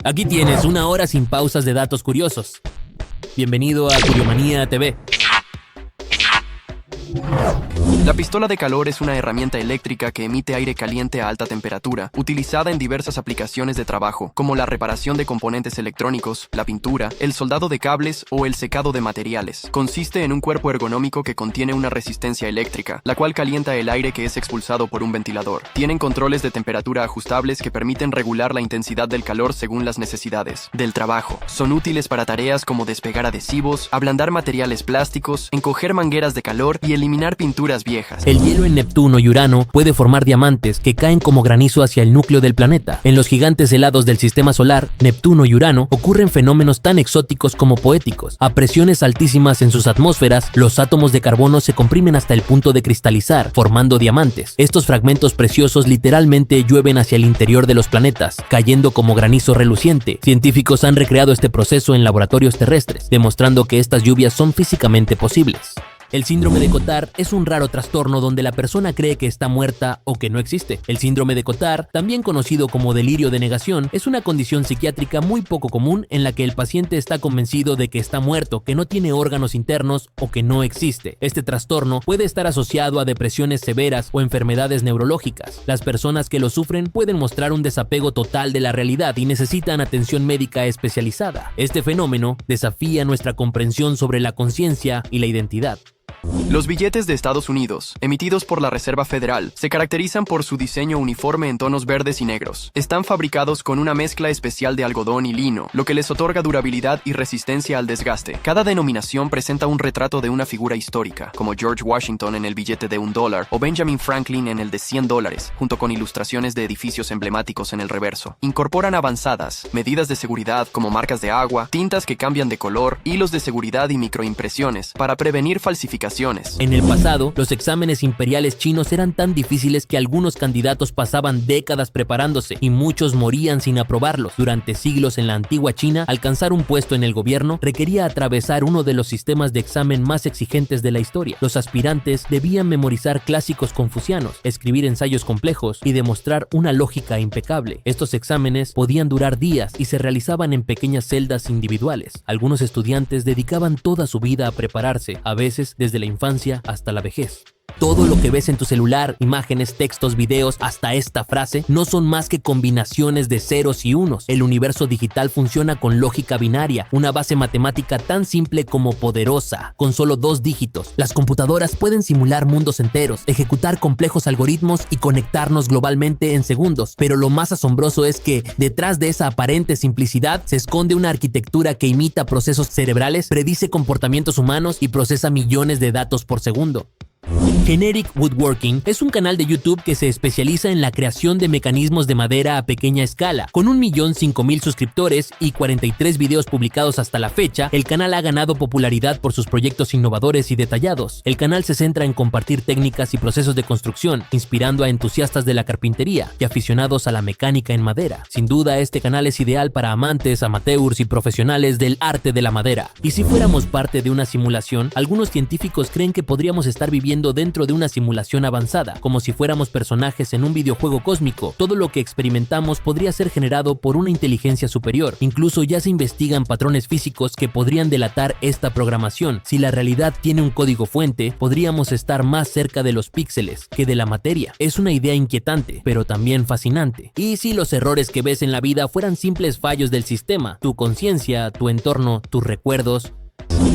Aquí tienes una hora sin pausas de datos curiosos. Bienvenido a Curiomanía TV. La pistola de calor es una herramienta eléctrica que emite aire caliente a alta temperatura, utilizada en diversas aplicaciones de trabajo, como la reparación de componentes electrónicos, la pintura, el soldado de cables o el secado de materiales. Consiste en un cuerpo ergonómico que contiene una resistencia eléctrica, la cual calienta el aire que es expulsado por un ventilador. Tienen controles de temperatura ajustables que permiten regular la intensidad del calor según las necesidades del trabajo. Son útiles para tareas como despegar adhesivos, ablandar materiales plásticos, encoger mangueras de calor y eliminar pinturas viejas. El hielo en Neptuno y Urano puede formar diamantes que caen como granizo hacia el núcleo del planeta. En los gigantes helados del sistema solar, Neptuno y Urano, ocurren fenómenos tan exóticos como poéticos. A presiones altísimas en sus atmósferas, los átomos de carbono se comprimen hasta el punto de cristalizar, formando diamantes. Estos fragmentos preciosos literalmente llueven hacia el interior de los planetas, cayendo como granizo reluciente. Científicos han recreado este proceso en laboratorios terrestres, demostrando que estas lluvias son físicamente posibles. El síndrome de Cotard es un raro trastorno donde la persona cree que está muerta o que no existe. El síndrome de Cotard, también conocido como delirio de negación, es una condición psiquiátrica muy poco común en la que el paciente está convencido de que está muerto, que no tiene órganos internos o que no existe. Este trastorno puede estar asociado a depresiones severas o enfermedades neurológicas. Las personas que lo sufren pueden mostrar un desapego total de la realidad y necesitan atención médica especializada. Este fenómeno desafía nuestra comprensión sobre la conciencia y la identidad. Los billetes de Estados Unidos, emitidos por la Reserva Federal, se caracterizan por su diseño uniforme en tonos verdes y negros. Están fabricados con una mezcla especial de algodón y lino, lo que les otorga durabilidad y resistencia al desgaste. Cada denominación presenta un retrato de una figura histórica, como George Washington en el billete de $1 o Benjamin Franklin en el de $100, junto con ilustraciones de edificios emblemáticos en el reverso. Incorporan avanzadas medidas de seguridad como marcas de agua, tintas que cambian de color, hilos de seguridad y microimpresiones para prevenir falsificaciones. En el pasado, los exámenes imperiales chinos eran tan difíciles que algunos candidatos pasaban décadas preparándose y muchos morían sin aprobarlos. Durante siglos en la antigua China, alcanzar un puesto en el gobierno requería atravesar uno de los sistemas de examen más exigentes de la historia. Los aspirantes debían memorizar clásicos confucianos, escribir ensayos complejos y demostrar una lógica impecable. Estos exámenes podían durar días y se realizaban en pequeñas celdas individuales. Algunos estudiantes dedicaban toda su vida a prepararse, a veces desde la infancia hasta la vejez. Todo lo que ves en tu celular, imágenes, textos, videos, hasta esta frase, no son más que combinaciones de ceros y unos. El universo digital funciona con lógica binaria, una base matemática tan simple como poderosa, con solo 2 dígitos. Las computadoras pueden simular mundos enteros, ejecutar complejos algoritmos y conectarnos globalmente en segundos. Pero lo más asombroso es que, detrás de esa aparente simplicidad, se esconde una arquitectura que imita procesos cerebrales, predice comportamientos humanos y procesa millones de datos por segundo. Generic Woodworking es un canal de YouTube que se especializa en la creación de mecanismos de madera a pequeña escala. Con 1.005.000 suscriptores y 43 videos publicados hasta la fecha, el canal ha ganado popularidad por sus proyectos innovadores y detallados. El canal se centra en compartir técnicas y procesos de construcción, inspirando a entusiastas de la carpintería y aficionados a la mecánica en madera. Sin duda, este canal es ideal para amantes, amateurs y profesionales del arte de la madera. Y si fuéramos parte de una simulación, algunos científicos creen que podríamos estar viviendo dentro de una simulación avanzada, como si fuéramos personajes en un videojuego cósmico. Todo lo que experimentamos podría ser generado por una inteligencia superior. Incluso ya se investigan patrones físicos que podrían delatar esta programación. Si la realidad tiene un código fuente, podríamos estar más cerca de los píxeles que de la materia. Es una idea inquietante, pero también fascinante. ¿Y si los errores que ves en la vida fueran simples fallos del sistema? Tu conciencia, tu entorno, tus recuerdos.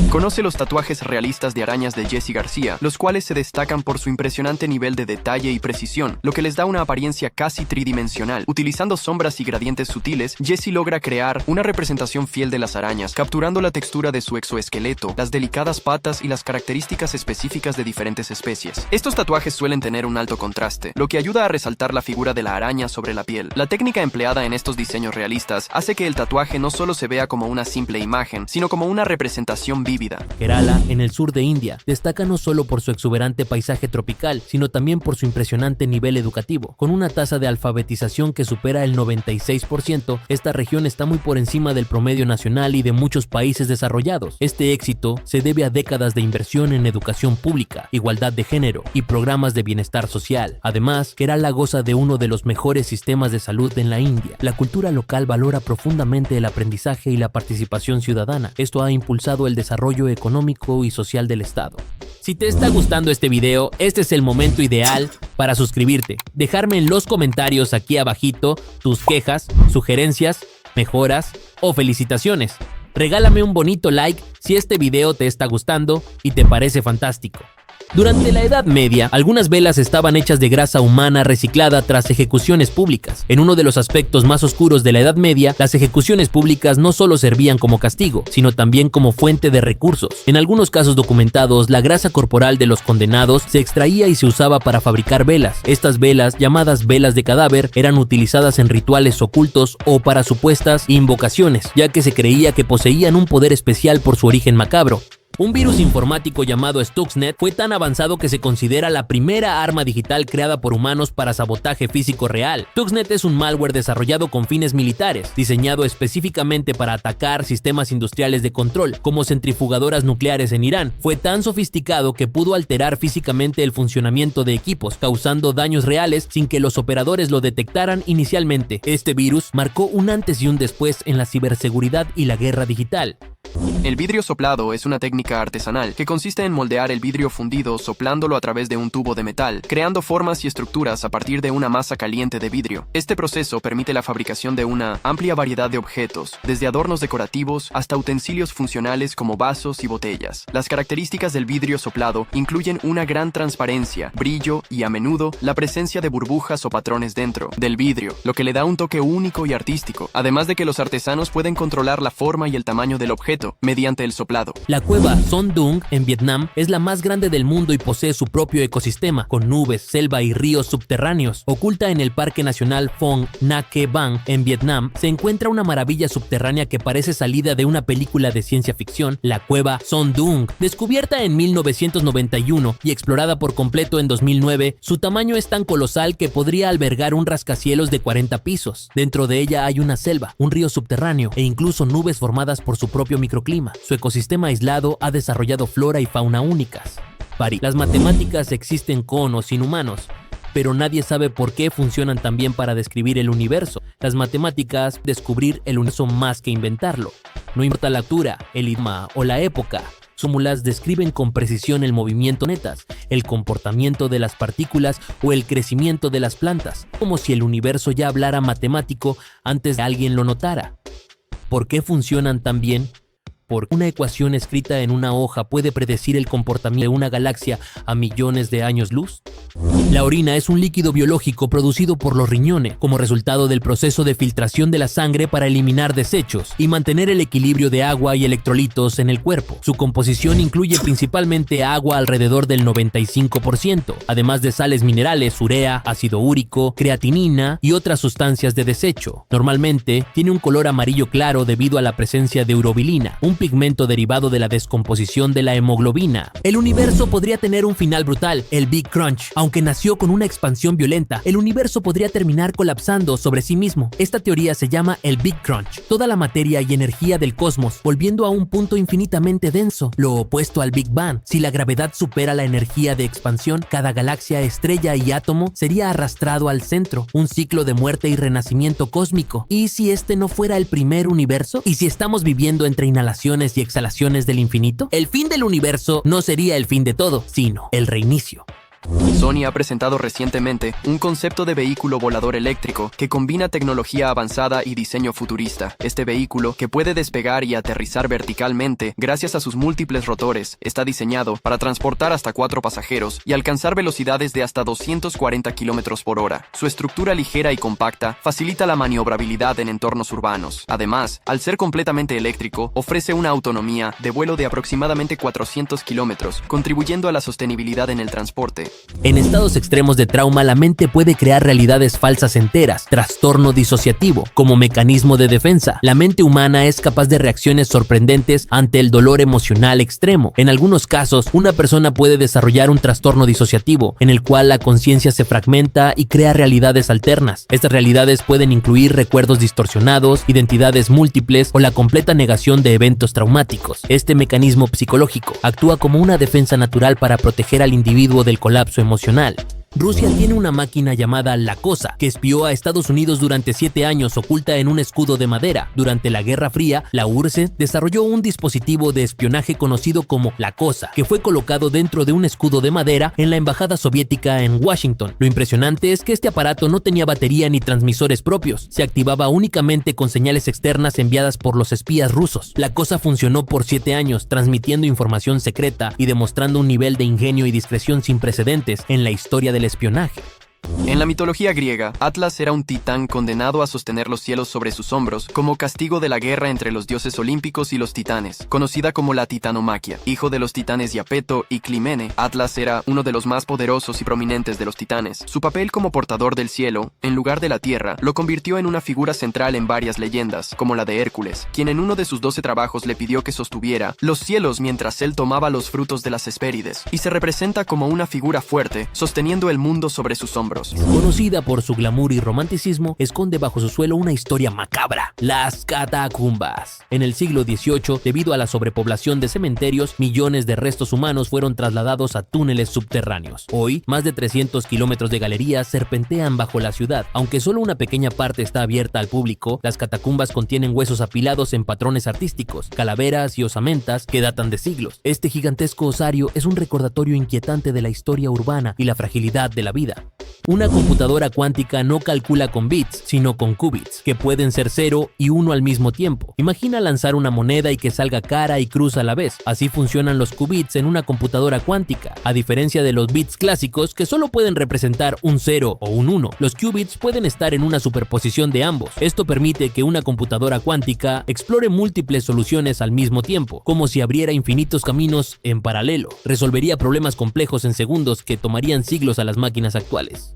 Conoce los tatuajes realistas de arañas de Jessie García, los cuales se destacan por su impresionante nivel de detalle y precisión, lo que les da una apariencia casi tridimensional. Utilizando sombras y gradientes sutiles, Jessie logra crear una representación fiel de las arañas, capturando la textura de su exoesqueleto, las delicadas patas y las características específicas de diferentes especies. Estos tatuajes suelen tener un alto contraste, lo que ayuda a resaltar la figura de la araña sobre la piel. La técnica empleada en estos diseños realistas hace que el tatuaje no solo se vea como una simple imagen, sino como una representación vegetación vívida. Kerala, en el sur de India, destaca no solo por su exuberante paisaje tropical, sino también por su impresionante nivel educativo. Con una tasa de alfabetización que supera el 96%, esta región está muy por encima del promedio nacional y de muchos países desarrollados. Este éxito se debe a décadas de inversión en educación pública, igualdad de género y programas de bienestar social. Además, Kerala goza de uno de los mejores sistemas de salud en la India. La cultura local valora profundamente el aprendizaje y la participación ciudadana. Esto ha impulsado el desarrollo económico y social del estado. Si te está gustando este video, este es el momento ideal para suscribirte. Dejarme en los comentarios aquí abajito tus quejas, sugerencias, mejoras o felicitaciones. Regálame un bonito like si este video te está gustando y te parece fantástico. Durante la Edad Media, algunas velas estaban hechas de grasa humana reciclada tras ejecuciones públicas. En uno de los aspectos más oscuros de la Edad Media, las ejecuciones públicas no solo servían como castigo, sino también como fuente de recursos. En algunos casos documentados, la grasa corporal de los condenados se extraía y se usaba para fabricar velas. Estas velas, llamadas velas de cadáver, eran utilizadas en rituales ocultos o para supuestas invocaciones, ya que se creía que poseían un poder especial por su origen macabro. Un virus informático llamado Stuxnet fue tan avanzado que se considera la primera arma digital creada por humanos para sabotaje físico real. Stuxnet es un malware desarrollado con fines militares, diseñado específicamente para atacar sistemas industriales de control, como centrifugadoras nucleares en Irán. Fue tan sofisticado que pudo alterar físicamente el funcionamiento de equipos, causando daños reales sin que los operadores lo detectaran inicialmente. Este virus marcó un antes y un después en la ciberseguridad y la guerra digital. El vidrio soplado es una técnica artesanal que consiste en moldear el vidrio fundido soplándolo a través de un tubo de metal, creando formas y estructuras a partir de una masa caliente de vidrio. Este proceso permite la fabricación de una amplia variedad de objetos, desde adornos decorativos hasta utensilios funcionales como vasos y botellas. Las características del vidrio soplado incluyen una gran transparencia, brillo y, a menudo, la presencia de burbujas o patrones dentro del vidrio, lo que le da un toque único y artístico, además de que los artesanos pueden controlar la forma y el tamaño del objeto mediante el soplado. La cueva Son Dung en Vietnam es la más grande del mundo y posee su propio ecosistema, con nubes, selva y ríos subterráneos. Oculta en el Parque Nacional Phong Nha-Ke Bang en Vietnam, se encuentra una maravilla subterránea que parece salida de una película de ciencia ficción, la cueva Son Dung. Descubierta en 1991 y explorada por completo en 2009, su tamaño es tan colosal que podría albergar un rascacielos de 40 pisos. Dentro de ella hay una selva, un río subterráneo e incluso nubes formadas por su propio microclima. Su ecosistema aislado ha desarrollado flora y fauna únicas. Las matemáticas existen con o sin humanos, pero nadie sabe por qué funcionan tan bien para describir el universo. Las matemáticas descubrir el universo más que inventarlo. No importa la altura, el idioma o la época. Fórmulas describen con precisión el movimiento de planetas, el comportamiento de las partículas o el crecimiento de las plantas, como si el universo ya hablara matemático antes de que alguien lo notara. ¿Por qué funcionan tan bien? Porque una ecuación escrita en una hoja puede predecir el comportamiento de una galaxia a millones de años luz. La orina es un líquido biológico producido por los riñones como resultado del proceso de filtración de la sangre para eliminar desechos y mantener el equilibrio de agua y electrolitos en el cuerpo. Su composición incluye principalmente agua alrededor del 95%, además de sales minerales, urea, ácido úrico, creatinina y otras sustancias de desecho. Normalmente tiene un color amarillo claro debido a la presencia de urobilina, un pigmento derivado de la descomposición de la hemoglobina. El universo podría tener un final brutal, el Big Crunch. Aunque nació con una expansión violenta, el universo podría terminar colapsando sobre sí mismo. Esta teoría se llama el Big Crunch. Toda la materia y energía del cosmos volviendo a un punto infinitamente denso, lo opuesto al Big Bang. Si la gravedad supera la energía de expansión, cada galaxia, estrella y átomo sería arrastrado al centro, un ciclo de muerte y renacimiento cósmico. ¿Y si este no fuera el primer universo? ¿Y si estamos viviendo entre inhalaciones y exhalaciones del infinito? El fin del universo no sería el fin de todo, sino el reinicio. Sony ha presentado recientemente un concepto de vehículo volador eléctrico que combina tecnología avanzada y diseño futurista. Este vehículo, que puede despegar y aterrizar verticalmente gracias a sus múltiples rotores, está diseñado para transportar hasta 4 pasajeros y alcanzar velocidades de hasta 240 km por hora. Su estructura ligera y compacta facilita la maniobrabilidad en entornos urbanos. Además, al ser completamente eléctrico, ofrece una autonomía de vuelo de aproximadamente 400 km, contribuyendo a la sostenibilidad en el transporte. En estados extremos de trauma, la mente puede crear realidades falsas enteras, trastorno disociativo. Como mecanismo de defensa, la mente humana es capaz de reacciones sorprendentes ante el dolor emocional extremo. En algunos casos, una persona puede desarrollar un trastorno disociativo, en el cual la conciencia se fragmenta y crea realidades alternas. Estas realidades pueden incluir recuerdos distorsionados, identidades múltiples o la completa negación de eventos traumáticos. Este mecanismo psicológico actúa como una defensa natural para proteger al individuo del colapso emocional. Rusia tiene una máquina llamada La Cosa, que espió a Estados Unidos durante 7 años oculta en un escudo de madera. Durante la Guerra Fría, la URSS desarrolló un dispositivo de espionaje conocido como La Cosa, que fue colocado dentro de un escudo de madera en la embajada soviética en Washington. Lo impresionante es que este aparato no tenía batería ni transmisores propios, se activaba únicamente con señales externas enviadas por los espías rusos. La Cosa funcionó por 7 años, transmitiendo información secreta y demostrando un nivel de ingenio y discreción sin precedentes en la historia del espionaje. En la mitología griega, Atlas era un titán condenado a sostener los cielos sobre sus hombros como castigo de la guerra entre los dioses olímpicos y los titanes, conocida como la titanomaquia. Hijo de los titanes Iapeto y Climene, Atlas era uno de los más poderosos y prominentes de los titanes. Su papel como portador del cielo, en lugar de la tierra, lo convirtió en una figura central en varias leyendas, como la de Hércules, quien en uno de sus 12 trabajos le pidió que sostuviera los cielos mientras él tomaba los frutos de las Hespérides, y se representa como una figura fuerte, sosteniendo el mundo sobre sus hombros. Conocida por su glamour y romanticismo, esconde bajo su suelo una historia macabra: las catacumbas. En el siglo XVIII, debido a la sobrepoblación de cementerios, millones de restos humanos fueron trasladados a túneles subterráneos. Hoy, más de 300 kilómetros de galerías serpentean bajo la ciudad. Aunque solo una pequeña parte está abierta al público, las catacumbas contienen huesos apilados en patrones artísticos, calaveras y osamentas que datan de siglos. Este gigantesco osario es un recordatorio inquietante de la historia urbana y la fragilidad de la vida. Una computadora cuántica no calcula con bits, sino con qubits, que pueden ser 0 y 1 al mismo tiempo. Imagina lanzar una moneda y que salga cara y cruz a la vez. Así funcionan los qubits en una computadora cuántica. A diferencia de los bits clásicos, que solo pueden representar un 0 o un 1, los qubits pueden estar en una superposición de ambos. Esto permite que una computadora cuántica explore múltiples soluciones al mismo tiempo, como si abriera infinitos caminos en paralelo. Resolvería problemas complejos en segundos que tomarían siglos a las máquinas actuales.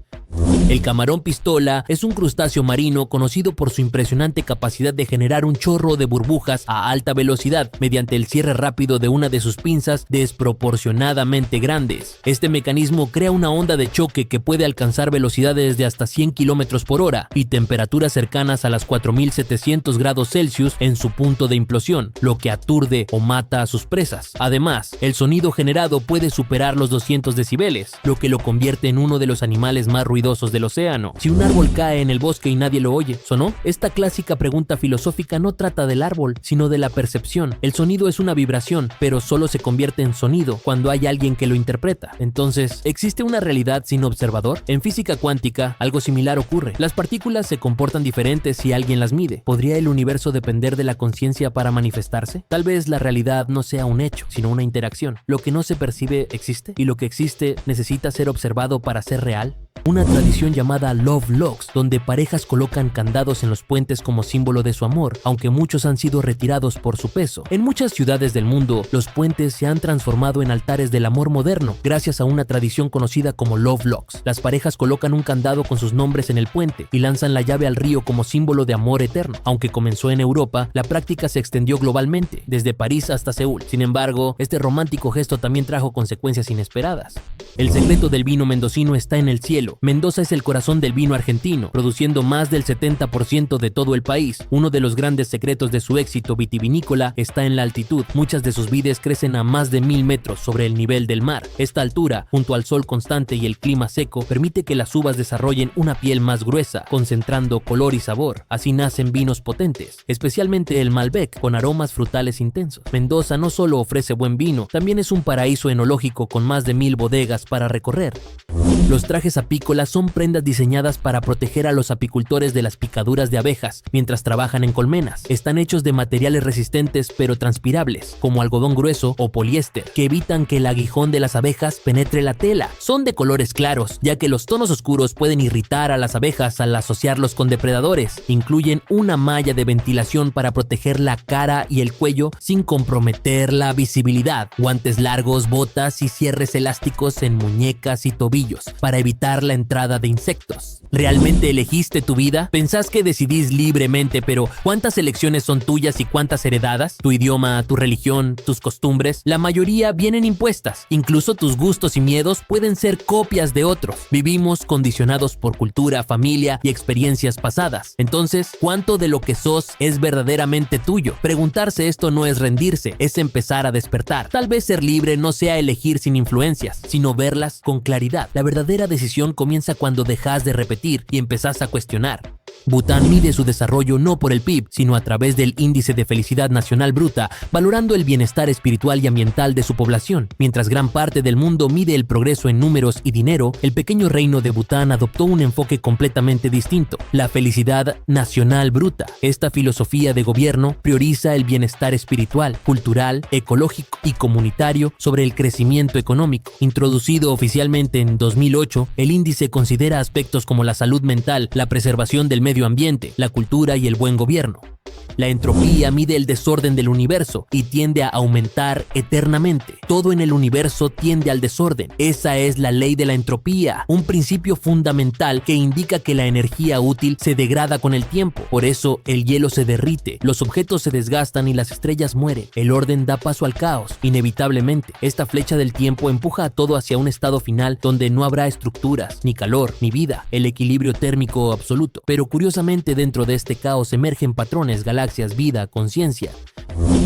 El camarón pistola es un crustáceo marino conocido por su impresionante capacidad de generar un chorro de burbujas a alta velocidad mediante el cierre rápido de una de sus pinzas desproporcionadamente grandes. Este mecanismo crea una onda de choque que puede alcanzar velocidades de hasta 100 km por hora y temperaturas cercanas a las 4700 grados Celsius en su punto de implosión, lo que aturde o mata a sus presas. Además, el sonido generado puede superar los 200 decibeles, lo que lo convierte en uno de los animales más ruidosos del océano. Si un árbol cae en el bosque y nadie lo oye, ¿sonó? Esta clásica pregunta filosófica no trata del árbol, sino de la percepción. El sonido es una vibración, pero solo se convierte en sonido cuando hay alguien que lo interpreta. Entonces, ¿existe una realidad sin observador? En física cuántica, algo similar ocurre. Las partículas se comportan diferentes si alguien las mide. ¿Podría el universo depender de la conciencia para manifestarse? Tal vez la realidad no sea un hecho, sino una interacción. Lo que no se percibe existe, y lo que existe necesita ser observado para ser real. Una tradición llamada Love Locks, donde parejas colocan candados en los puentes como símbolo de su amor, aunque muchos han sido retirados por su peso. En muchas ciudades del mundo, los puentes se han transformado en altares del amor moderno, gracias a una tradición conocida como Love Locks. Las parejas colocan un candado con sus nombres en el puente y lanzan la llave al río como símbolo de amor eterno. Aunque comenzó en Europa, la práctica se extendió globalmente, desde París hasta Seúl. Sin embargo, este romántico gesto también trajo consecuencias inesperadas. El secreto del vino mendocino está en el cielo. Mendoza es el corazón del vino argentino, produciendo más del 70% de todo el país. Uno de los grandes secretos de su éxito vitivinícola está en la altitud. Muchas de sus vides crecen a más de 1000 metros sobre el nivel del mar. Esta altura, junto al sol constante y el clima seco, permite que las uvas desarrollen una piel más gruesa, concentrando color y sabor. Así nacen vinos potentes, especialmente el Malbec, con aromas frutales intensos. Mendoza no solo ofrece buen vino, también es un paraíso enológico con más de 1000 bodegas para recorrer. Los trajes a apícola son prendas diseñadas para proteger a los apicultores de las picaduras de abejas mientras trabajan en colmenas. Están hechos de materiales resistentes pero transpirables, como algodón grueso o poliéster, que evitan que el aguijón de las abejas penetre la tela. Son de colores claros, ya que los tonos oscuros pueden irritar a las abejas al asociarlos con depredadores. Incluyen una malla de ventilación para proteger la cara y el cuello sin comprometer la visibilidad, guantes largos, botas y cierres elásticos en muñecas y tobillos para evitar la entrada de insectos. ¿Realmente elegiste tu vida? Pensás que decidís libremente, pero ¿cuántas elecciones son tuyas y cuántas heredadas? ¿Tu idioma, tu religión, tus costumbres? La mayoría vienen impuestas. Incluso tus gustos y miedos pueden ser copias de otros. Vivimos condicionados por cultura, familia y experiencias pasadas. Entonces, ¿cuánto de lo que sos es verdaderamente tuyo? Preguntarse esto no es rendirse, es empezar a despertar. Tal vez ser libre no sea elegir sin influencias, sino verlas con claridad. La verdadera decisión comienza cuando dejas de repetir y empezás a cuestionar. Bután mide su desarrollo no por el PIB, sino a través del Índice de Felicidad Nacional Bruta, valorando el bienestar espiritual y ambiental de su población. Mientras gran parte del mundo mide el progreso en números y dinero, el pequeño reino de Bután adoptó un enfoque completamente distinto: la felicidad nacional bruta. Esta filosofía de gobierno prioriza el bienestar espiritual, cultural, ecológico y comunitario sobre el crecimiento económico. Introducido oficialmente en 2008, el índice considera aspectos como la salud mental, la preservación del medio ambiente, la cultura y el buen gobierno. La entropía mide el desorden del universo y tiende a aumentar eternamente. Todo en el universo tiende al desorden. Esa es la ley de la entropía, un principio fundamental que indica que la energía útil se degrada con el tiempo. Por eso el hielo se derrite, los objetos se desgastan y las estrellas mueren. El orden da paso al caos, inevitablemente. Esta flecha del tiempo empuja a todo hacia un estado final donde no habrá estructuras, ni calor, ni vida, el equilibrio térmico absoluto. Pero curiosamente, dentro de este caos emergen patrones, galaxias, vida, conciencia.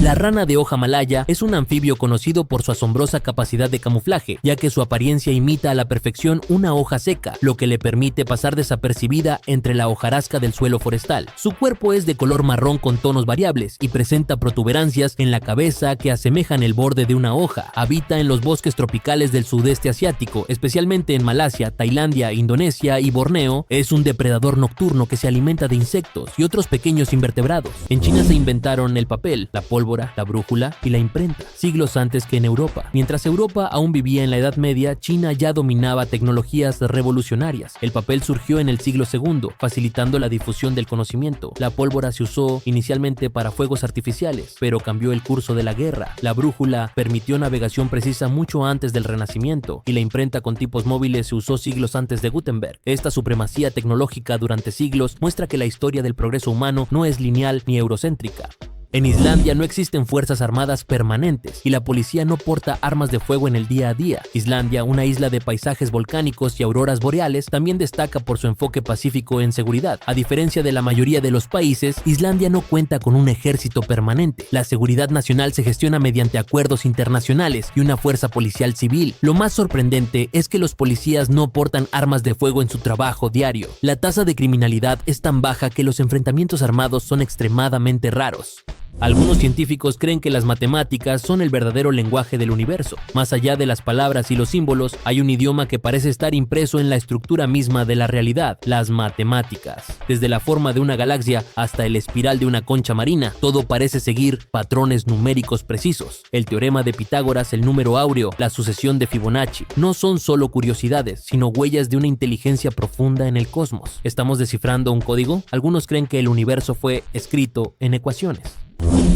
La rana de hoja malaya es un anfibio conocido por su asombrosa capacidad de camuflaje, ya que su apariencia imita a la perfección una hoja seca, lo que le permite pasar desapercibida entre la hojarasca del suelo forestal. Su cuerpo es de color marrón con tonos variables y presenta protuberancias en la cabeza que asemejan el borde de una hoja. Habita en los bosques tropicales del sudeste asiático, especialmente en Malasia, Tailandia, Indonesia y Borneo. Es un depredador nocturno que se alimenta de insectos y otros pequeños invertebrados. En China se inventaron el papel, la pólvora, la brújula y la imprenta, siglos antes que en Europa. Mientras Europa aún vivía en la Edad Media, China ya dominaba tecnologías revolucionarias. El papel surgió en el siglo II, facilitando la difusión del conocimiento. La pólvora se usó inicialmente para fuegos artificiales, pero cambió el curso de la guerra. La brújula permitió navegación precisa mucho antes del Renacimiento, y la imprenta con tipos móviles se usó siglos antes de Gutenberg. Esta supremacía tecnológica durante siglos muestra que la historia del progreso humano no es lineal ni eurocéntrica. En Islandia no existen fuerzas armadas permanentes y la policía no porta armas de fuego en el día a día. Islandia, una isla de paisajes volcánicos y auroras boreales, también destaca por su enfoque pacífico en seguridad. A diferencia de la mayoría de los países, Islandia no cuenta con un ejército permanente. La seguridad nacional se gestiona mediante acuerdos internacionales y una fuerza policial civil. Lo más sorprendente es que los policías no portan armas de fuego en su trabajo diario. La tasa de criminalidad es tan baja que los enfrentamientos armados son extremadamente raros. Algunos científicos creen que las matemáticas son el verdadero lenguaje del universo. Más allá de las palabras y los símbolos, hay un idioma que parece estar impreso en la estructura misma de la realidad: las matemáticas. Desde la forma de una galaxia hasta el espiral de una concha marina, todo parece seguir patrones numéricos precisos. El teorema de Pitágoras, el número áureo, la sucesión de Fibonacci, no son solo curiosidades, sino huellas de una inteligencia profunda en el cosmos. ¿Estamos descifrando un código? Algunos creen que el universo fue escrito en ecuaciones.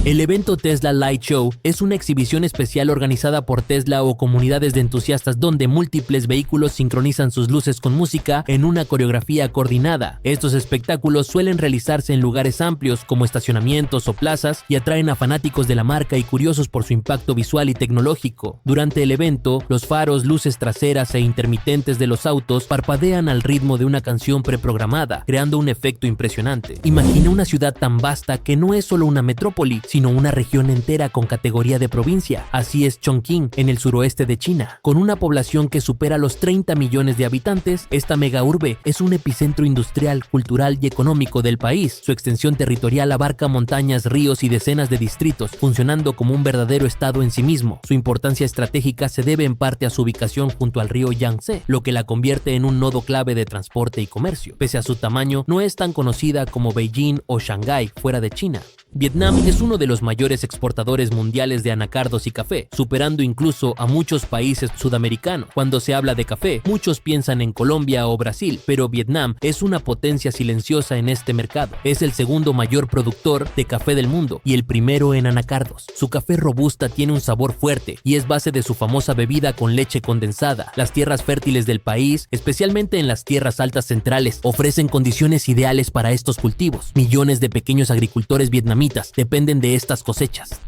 El evento Tesla Light Show es una exhibición especial organizada por Tesla o comunidades de entusiastas donde múltiples vehículos sincronizan sus luces con música en una coreografía coordinada. Estos espectáculos suelen realizarse en lugares amplios como estacionamientos o plazas y atraen a fanáticos de la marca y curiosos por su impacto visual y tecnológico. Durante el evento, los faros, luces traseras e intermitentes de los autos parpadean al ritmo de una canción preprogramada, creando un efecto impresionante. Imagina una ciudad tan vasta que no es solo una metrópoli, Daily, sino una región entera con categoría de provincia. Así es Chongqing, en el suroeste de China. Con una población que supera los 30 millones de habitantes, esta megaurbe es un epicentro industrial, cultural y económico del país. Su extensión territorial abarca montañas, ríos y decenas de distritos, funcionando como un verdadero estado en sí mismo. Su importancia estratégica se debe en parte a su ubicación junto al río Yangtze, lo que la convierte en un nodo clave de transporte y comercio. Pese a su tamaño, no es tan conocida como Beijing o Shanghái fuera de China. Vietnam es uno de los mayores exportadores mundiales de anacardos y café, superando incluso a muchos países sudamericanos. Cuando se habla de café, muchos piensan en Colombia o Brasil, pero Vietnam es una potencia silenciosa en este mercado. Es el segundo mayor productor de café del mundo y el primero en anacardos. Su café robusta tiene un sabor fuerte y es base de su famosa bebida con leche condensada. Las tierras fértiles del país, especialmente en las tierras altas centrales, ofrecen condiciones ideales para estos cultivos. Millones de pequeños agricultores vietnamitas dependen de estas cosechas.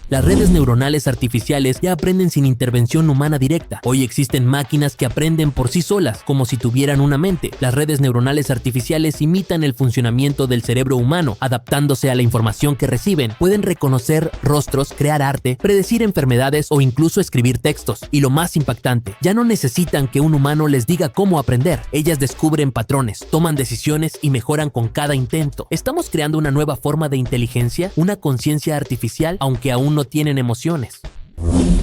Las redes neuronales artificiales ya aprenden sin intervención humana directa. Hoy existen máquinas que aprenden por sí solas, como si tuvieran una mente. Las redes neuronales artificiales imitan el funcionamiento del cerebro humano, adaptándose a la información que reciben. Pueden reconocer rostros, crear arte, predecir enfermedades o incluso escribir textos. Y lo más impactante, ya no necesitan que un humano les diga cómo aprender. Ellas descubren patrones, toman decisiones y mejoran con cada intento. ¿Estamos creando una nueva forma de inteligencia? ¿Una conciencia artificial, aunque aún no tienen emociones?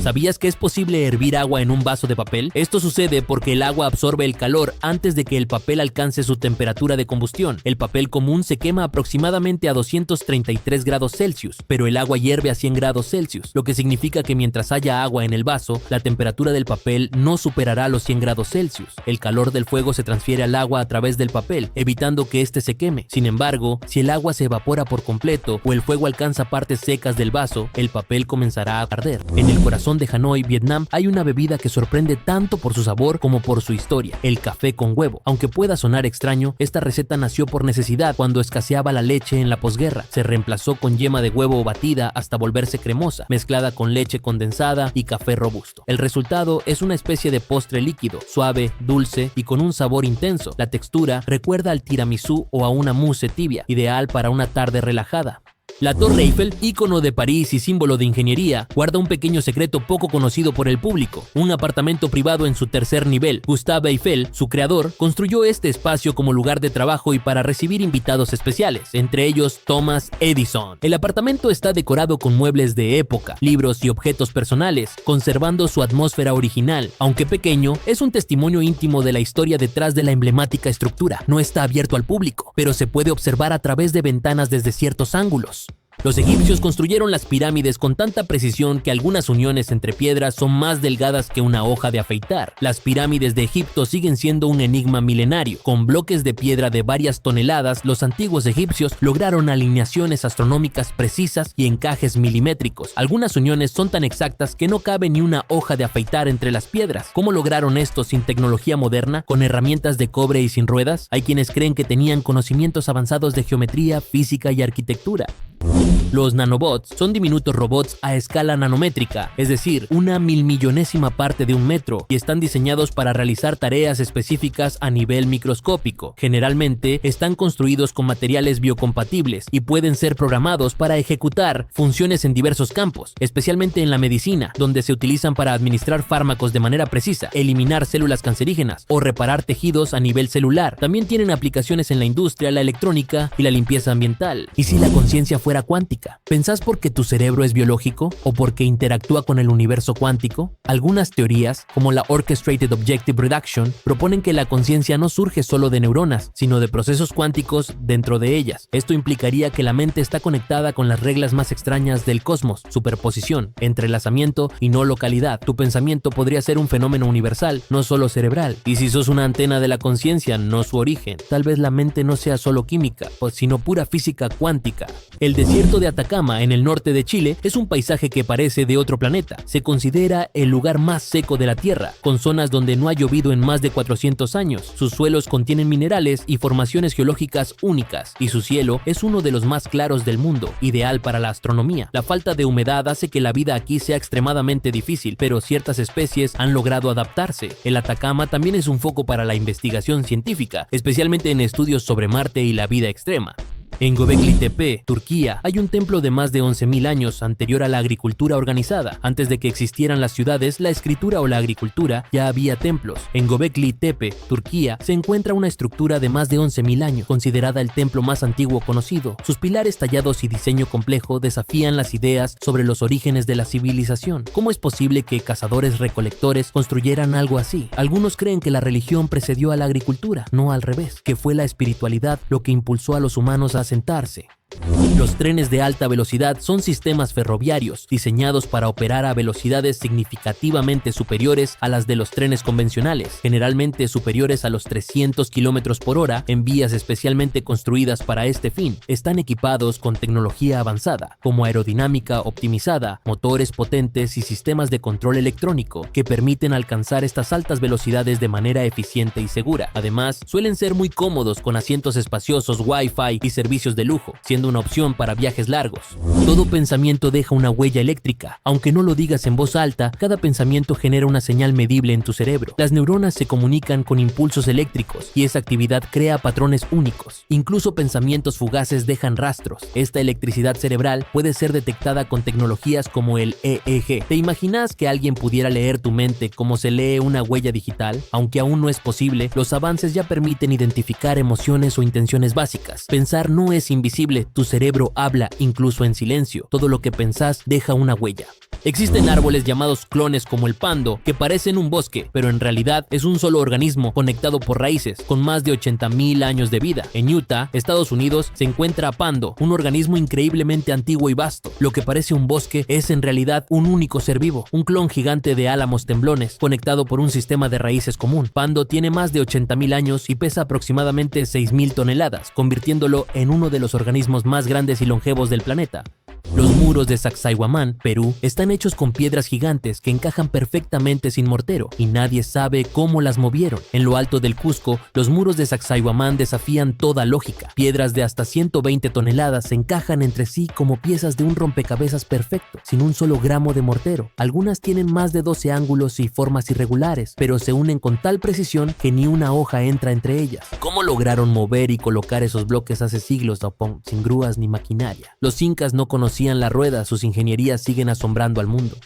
¿Sabías que es posible hervir agua en un vaso de papel? Esto sucede porque el agua absorbe el calor antes de que el papel alcance su temperatura de combustión. El papel común se quema aproximadamente a 233 grados Celsius, pero el agua hierve a 100 grados Celsius, lo que significa que mientras haya agua en el vaso, la temperatura del papel no superará los 100 grados Celsius. El calor del fuego se transfiere al agua a través del papel, evitando que éste se queme. Sin embargo, si el agua se evapora por completo o el fuego alcanza partes secas del vaso, el papel comenzará a arder. En el corazón de Hanoi, Vietnam, hay una bebida que sorprende tanto por su sabor como por su historia: el café con huevo. Aunque pueda sonar extraño, esta receta nació por necesidad cuando escaseaba la leche en la posguerra. Se reemplazó con yema de huevo batida hasta volverse cremosa, mezclada con leche condensada y café robusto. El resultado es una especie de postre líquido, suave, dulce y con un sabor intenso. La textura recuerda al tiramisú o a una mousse tibia, ideal para una tarde relajada. La Torre Eiffel, ícono de París y símbolo de ingeniería, guarda un pequeño secreto poco conocido por el público: un apartamento privado en su tercer nivel. Gustave Eiffel, su creador, construyó este espacio como lugar de trabajo y para recibir invitados especiales, entre ellos Thomas Edison. El apartamento está decorado con muebles de época, libros y objetos personales, conservando su atmósfera original. Aunque pequeño, es un testimonio íntimo de la historia detrás de la emblemática estructura. No está abierto al público, pero se puede observar a través de ventanas desde ciertos ángulos. Los egipcios construyeron las pirámides con tanta precisión que algunas uniones entre piedras son más delgadas que una hoja de afeitar. Las pirámides de Egipto siguen siendo un enigma milenario. Con bloques de piedra de varias toneladas, los antiguos egipcios lograron alineaciones astronómicas precisas y encajes milimétricos. Algunas uniones son tan exactas que no cabe ni una hoja de afeitar entre las piedras. ¿Cómo lograron esto sin tecnología moderna, con herramientas de cobre y sin ruedas? Hay quienes creen que tenían conocimientos avanzados de geometría, física y arquitectura. Los nanobots son diminutos robots a escala nanométrica, es decir, una milmillonésima parte de un metro, y están diseñados para realizar tareas específicas a nivel microscópico. Generalmente están construidos con materiales biocompatibles y pueden ser programados para ejecutar funciones en diversos campos, especialmente en la medicina, donde se utilizan para administrar fármacos de manera precisa, eliminar células cancerígenas o reparar tejidos a nivel celular. También tienen aplicaciones en la industria, la electrónica y la limpieza ambiental. ¿Y si la conciencia fuera cuántica? ¿Pensás porque tu cerebro es biológico o porque interactúa con el universo cuántico? Algunas teorías, como la Orchestrated Objective Reduction, proponen que la conciencia no surge solo de neuronas, sino de procesos cuánticos dentro de ellas. Esto implicaría que la mente está conectada con las reglas más extrañas del cosmos: superposición, entrelazamiento y no localidad. Tu pensamiento podría ser un fenómeno universal, no solo cerebral. Y si sos una antena de la conciencia, no su origen, tal vez la mente no sea solo química, sino pura física cuántica. El desierto de Atacama, en el norte de Chile, es un paisaje que parece de otro planeta. Se considera el lugar más seco de la Tierra, con zonas donde no ha llovido en más de 400 años. Sus suelos contienen minerales y formaciones geológicas únicas, y su cielo es uno de los más claros del mundo, ideal para la astronomía. La falta de humedad hace que la vida aquí sea extremadamente difícil, pero ciertas especies han logrado adaptarse. El Atacama también es un foco para la investigación científica, especialmente en estudios sobre Marte y la vida extrema. En Göbekli Tepe, Turquía, hay un templo de más de 11.000 años anterior a la agricultura organizada. Antes de que existieran las ciudades, la escritura o la agricultura, ya había templos. En Göbekli Tepe, Turquía, se encuentra una estructura de más de 11.000 años, considerada el templo más antiguo conocido. Sus pilares tallados y diseño complejo desafían las ideas sobre los orígenes de la civilización. ¿Cómo es posible que cazadores-recolectores construyeran algo así? Algunos creen que la religión precedió a la agricultura, no al revés, que fue la espiritualidad lo que impulsó a los humanos a sentarse. Los trenes de alta velocidad son sistemas ferroviarios diseñados para operar a velocidades significativamente superiores a las de los trenes convencionales, generalmente superiores a los 300 km por hora en vías especialmente construidas para este fin. Están equipados con tecnología avanzada, como aerodinámica optimizada, motores potentes y sistemas de control electrónico que permiten alcanzar estas altas velocidades de manera eficiente y segura. Además, suelen ser muy cómodos con asientos espaciosos, Wi-Fi y servicios de lujo, siendo una opción para viajes largos. Todo pensamiento deja una huella eléctrica. Aunque no lo digas en voz alta, cada pensamiento genera una señal medible en tu cerebro. Las neuronas se comunican con impulsos eléctricos y esa actividad crea patrones únicos. Incluso pensamientos fugaces dejan rastros. Esta electricidad cerebral puede ser detectada con tecnologías como el EEG. ¿Te imaginas que alguien pudiera leer tu mente como se lee una huella digital? Aunque aún no es posible, los avances ya permiten identificar emociones o intenciones básicas. Pensar no es invisible. Tu cerebro habla incluso en silencio. Todo lo que pensás deja una huella. Existen árboles llamados clones como el pando, que parecen un bosque, pero en realidad es un solo organismo conectado por raíces, con más de 80.000 años de vida. En Utah, Estados Unidos, se encuentra Pando, un organismo increíblemente antiguo y vasto. Lo que parece un bosque es en realidad un único ser vivo, un clon gigante de álamos temblones, conectado por un sistema de raíces común. Pando tiene más de 80.000 años y pesa aproximadamente 6.000 toneladas, convirtiéndolo en uno de los organismos más grandes y longevos del planeta. Los muros de Sacsayhuamán, Perú, están hechos con piedras gigantes que encajan perfectamente sin mortero y nadie sabe cómo las movieron. En lo alto del Cusco, los muros de Sacsayhuamán desafían toda lógica. Piedras de hasta 120 toneladas se encajan entre sí como piezas de un rompecabezas perfecto, sin un solo gramo de mortero. Algunas tienen más de 12 ángulos y formas irregulares, pero se unen con tal precisión que ni una hoja entra entre ellas. ¿Cómo lograron mover y colocar esos bloques hace siglos, Opón, sin grúas ni maquinaria? Los incas no conocían la rueda, sus ingenierías siguen asombrando al mundo.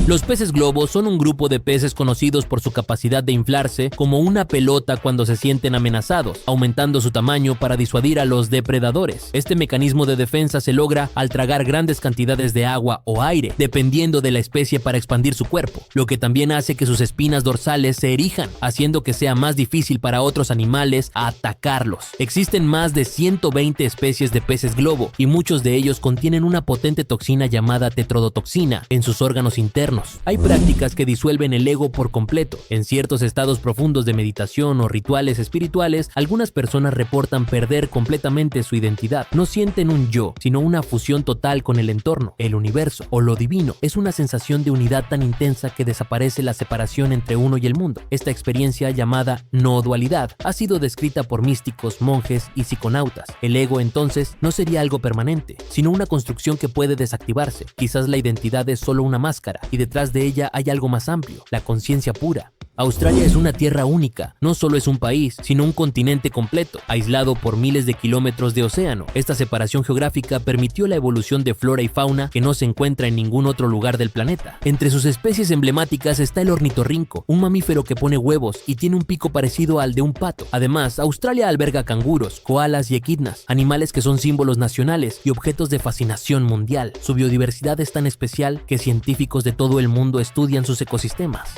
Los peces globo son un grupo de peces conocidos por su capacidad de inflarse como una pelota cuando se sienten amenazados, aumentando su tamaño para disuadir a los depredadores. Este mecanismo de defensa se logra al tragar grandes cantidades de agua o aire, dependiendo de la especie para expandir su cuerpo, lo que también hace que sus espinas dorsales se erijan, haciendo que sea más difícil para otros animales atacarlos. Existen más de 120 especies de peces globo y muchos de ellos contienen una potente toxina llamada tetrodotoxina en sus órganos internos. Hay prácticas que disuelven el ego por completo. En ciertos estados profundos de meditación o rituales espirituales, algunas personas reportan perder completamente su identidad. No sienten un yo, sino una fusión total con el entorno, el universo o lo divino. Es una sensación de unidad tan intensa que desaparece la separación entre uno y el mundo. Esta experiencia, llamada no dualidad, ha sido descrita por místicos, monjes y psiconautas. El ego, entonces, no sería algo permanente, sino una construcción que puede desactivarse. Quizás la identidad es solo una máscara y detrás de ella hay algo más amplio, la conciencia pura. Australia es una tierra única, no solo es un país, sino un continente completo, aislado por miles de kilómetros de océano. Esta separación geográfica permitió la evolución de flora y fauna que no se encuentra en ningún otro lugar del planeta. Entre sus especies emblemáticas está el ornitorrinco, un mamífero que pone huevos y tiene un pico parecido al de un pato. Además, Australia alberga canguros, koalas y equidnas, animales que son símbolos nacionales y objetos de fascinación mundial. Su biodiversidad es tan especial que científicos de todo el mundo estudian sus ecosistemas.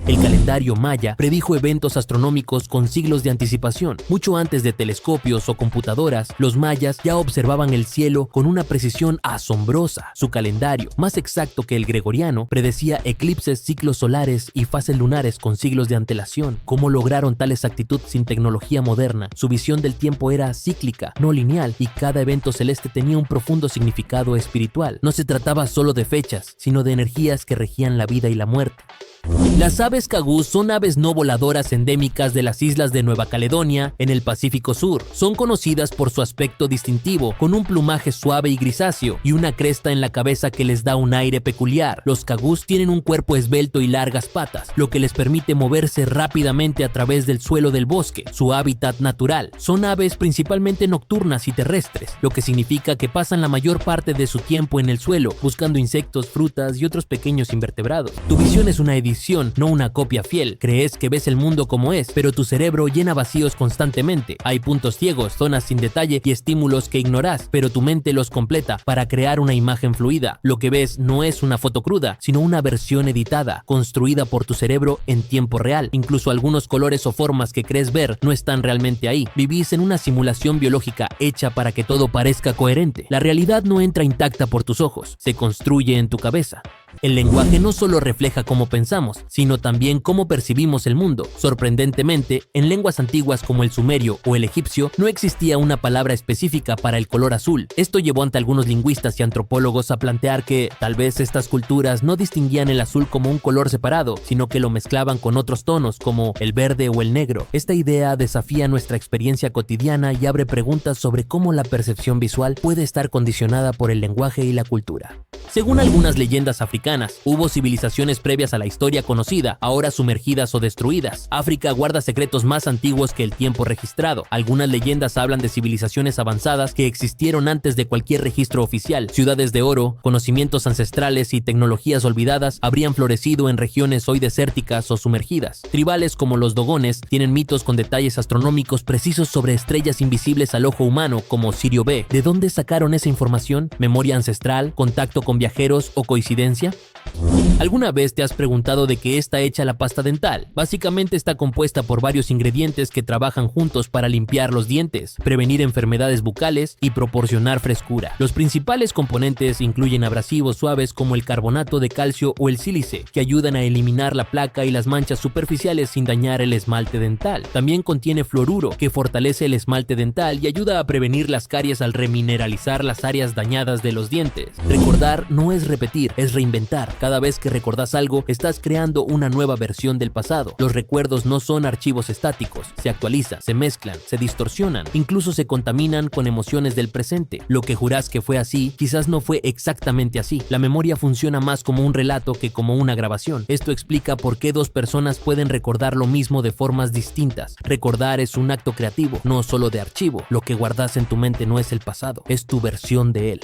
El calendario maya predijo eventos astronómicos con siglos de anticipación. Mucho antes de telescopios o computadoras, los mayas ya observaban el cielo con una precisión asombrosa. Su calendario, más exacto que el gregoriano, predecía eclipses, ciclos solares y fases lunares con siglos de antelación. ¿Cómo lograron tal exactitud sin tecnología moderna? Su visión del tiempo era cíclica, no lineal, y cada evento celeste tenía un profundo significado espiritual. No se trataba solo de fechas, sino de energías que regían la vida y la muerte. Las aves cagús son aves no voladoras endémicas de las islas de Nueva Caledonia, en el Pacífico Sur. Son conocidas por su aspecto distintivo, con un plumaje suave y grisáceo y una cresta en la cabeza que les da un aire peculiar. Los cagús tienen un cuerpo esbelto y largas patas, lo que les permite moverse rápidamente a través del suelo del bosque, su hábitat natural. Son aves principalmente nocturnas y terrestres, lo que significa que pasan la mayor parte de su tiempo en el suelo, buscando insectos, frutas y otros pequeños invertebrados. Tu visión es una edición, no una copia fiel. Crees que ves el mundo como es, pero tu cerebro llena vacíos constantemente. Hay puntos ciegos, zonas sin detalle y estímulos que ignorás, pero tu mente los completa para crear una imagen fluida. Lo que ves no es una foto cruda, sino una versión editada, construida por tu cerebro en tiempo real. Incluso algunos colores o formas que crees ver no están realmente ahí. Vivís en una simulación biológica hecha para que todo parezca coherente. La realidad no entra intacta por tus ojos, se construye en tu cabeza. El lenguaje no solo refleja cómo pensamos, sino también cómo percibimos el mundo. Sorprendentemente, en lenguas antiguas como el sumerio o el egipcio, no existía una palabra específica para el color azul. Esto llevó ante algunos lingüistas y antropólogos a plantear que, tal vez estas culturas no distinguían el azul como un color separado, sino que lo mezclaban con otros tonos como el verde o el negro. Esta idea desafía nuestra experiencia cotidiana y abre preguntas sobre cómo la percepción visual puede estar condicionada por el lenguaje y la cultura. Según algunas leyendas africanas, hubo civilizaciones previas a la historia conocida, ahora sumergidas o destruidas. África guarda secretos más antiguos que el tiempo registrado. Algunas leyendas hablan de civilizaciones avanzadas que existieron antes de cualquier registro oficial. Ciudades de oro, conocimientos ancestrales y tecnologías olvidadas habrían florecido en regiones hoy desérticas o sumergidas. Tribales como los dogones tienen mitos con detalles astronómicos precisos sobre estrellas invisibles al ojo humano como Sirio B. ¿De dónde sacaron esa información? ¿Memoria ancestral? ¿Contacto con viajeros o coincidencia? ¿Alguna vez te has preguntado de qué está hecha la pasta dental? Básicamente está compuesta por varios ingredientes que trabajan juntos para limpiar los dientes, prevenir enfermedades bucales y proporcionar frescura. Los principales componentes incluyen abrasivos suaves como el carbonato de calcio o el sílice, que ayudan a eliminar la placa y las manchas superficiales sin dañar el esmalte dental. También contiene fluoruro, que fortalece el esmalte dental y ayuda a prevenir las caries al remineralizar las áreas dañadas de los dientes. Recordar no es repetir, es reinventar. Cada vez que recordás algo, estás creando una nueva versión del pasado. Los recuerdos no son archivos estáticos, se actualizan, se mezclan, se distorsionan, incluso se contaminan con emociones del presente. Lo que jurás que fue así, quizás no fue exactamente así. La memoria funciona más como un relato que como una grabación. Esto explica por qué dos personas pueden recordar lo mismo de formas distintas. Recordar es un acto creativo, no solo de archivo. Lo que guardas en tu mente no es el pasado, es tu versión de él.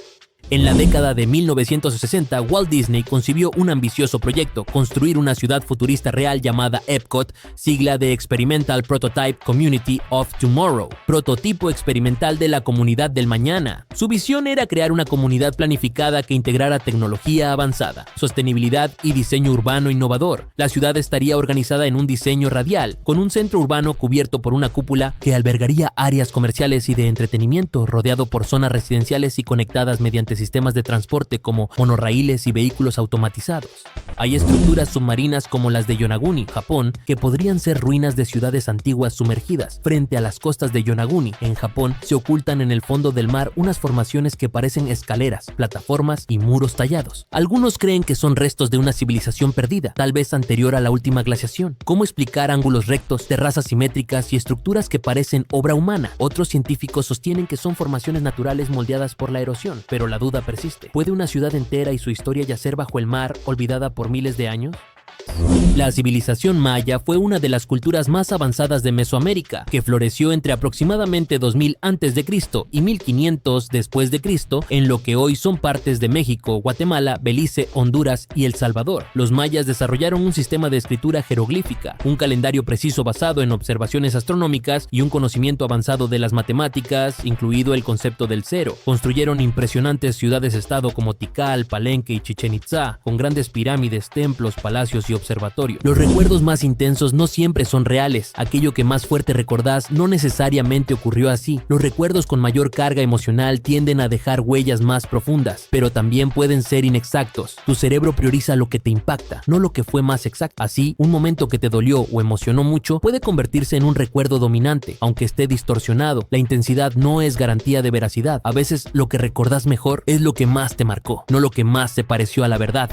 En la década de 1960, Walt Disney concibió un ambicioso proyecto: construir una ciudad futurista real llamada Epcot, sigla de Experimental Prototype Community of Tomorrow, prototipo experimental de la comunidad del mañana. Su visión era crear una comunidad planificada que integrara tecnología avanzada, sostenibilidad y diseño urbano innovador. La ciudad estaría organizada en un diseño radial, con un centro urbano cubierto por una cúpula que albergaría áreas comerciales y de entretenimiento, rodeado por zonas residenciales y conectadas mediante sistemas de transporte como monorraíles y vehículos automatizados. Hay estructuras submarinas como las de Yonaguni, Japón, que podrían ser ruinas de ciudades antiguas sumergidas. Frente a las costas de Yonaguni, en Japón, se ocultan en el fondo del mar unas formaciones que parecen escaleras, plataformas y muros tallados. Algunos creen que son restos de una civilización perdida, tal vez anterior a la última glaciación. ¿Cómo explicar ángulos rectos, terrazas simétricas y estructuras que parecen obra humana? Otros científicos sostienen que son formaciones naturales moldeadas por la erosión, pero la duda persiste. ¿Puede una ciudad entera y su historia yacer bajo el mar, olvidada por miles de años? La civilización maya fue una de las culturas más avanzadas de Mesoamérica, que floreció entre aproximadamente 2000 a.C. y 1500 después de Cristo en lo que hoy son partes de México, Guatemala, Belice, Honduras y El Salvador. Los mayas desarrollaron un sistema de escritura jeroglífica, un calendario preciso basado en observaciones astronómicas y un conocimiento avanzado de las matemáticas, incluido el concepto del cero. Construyeron impresionantes ciudades-estado como Tikal, Palenque y Chichén Itzá, con grandes pirámides, templos, palacios y observatorios. Los recuerdos más intensos no siempre son reales. Aquello que más fuerte recordás no necesariamente ocurrió así. Los recuerdos con mayor carga emocional tienden a dejar huellas más profundas, pero también pueden ser inexactos. Tu cerebro prioriza lo que te impacta, no lo que fue más exacto. Así, un momento que te dolió o emocionó mucho puede convertirse en un recuerdo dominante, aunque esté distorsionado. La intensidad no es garantía de veracidad. A veces lo que recordás mejor es lo que más te marcó, no lo que más se pareció a la verdad.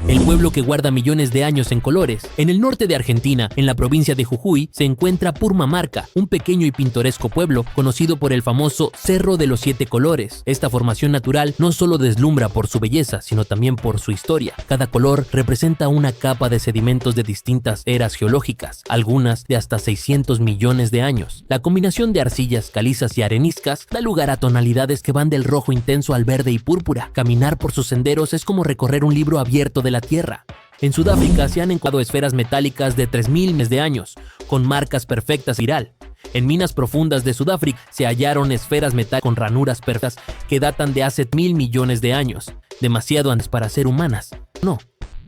El pueblo que guarda millones de años en colores. En el norte de Argentina, en la provincia de Jujuy, se encuentra Purmamarca, un pequeño y pintoresco pueblo conocido por el famoso Cerro de los Siete Colores. Esta formación natural no solo deslumbra por su belleza, sino también por su historia. Cada color representa una capa de sedimentos de distintas eras geológicas, algunas de hasta 600 millones de años. La combinación de arcillas, calizas y areniscas da lugar a tonalidades que van del rojo intenso al verde y púrpura. Caminar por sus senderos es como recorrer un libro abierto de la Tierra. En Sudáfrica se han encontrado esferas metálicas de 3.000 millones de años, con marcas perfectas viral. En minas profundas de Sudáfrica se hallaron esferas metálicas con ranuras perfectas que datan de hace 1.000 millones de años, demasiado antes para ser humanas. No,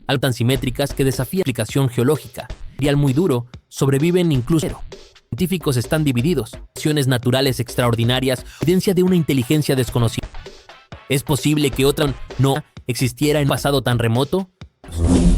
algo tan simétricas que desafía la explicación geológica. Material muy duro, sobreviven incluso. Científicos están divididos. Acciones naturales extraordinarias, evidencia de una inteligencia desconocida. ¿Es posible que otra no existiera en un pasado tan remoto?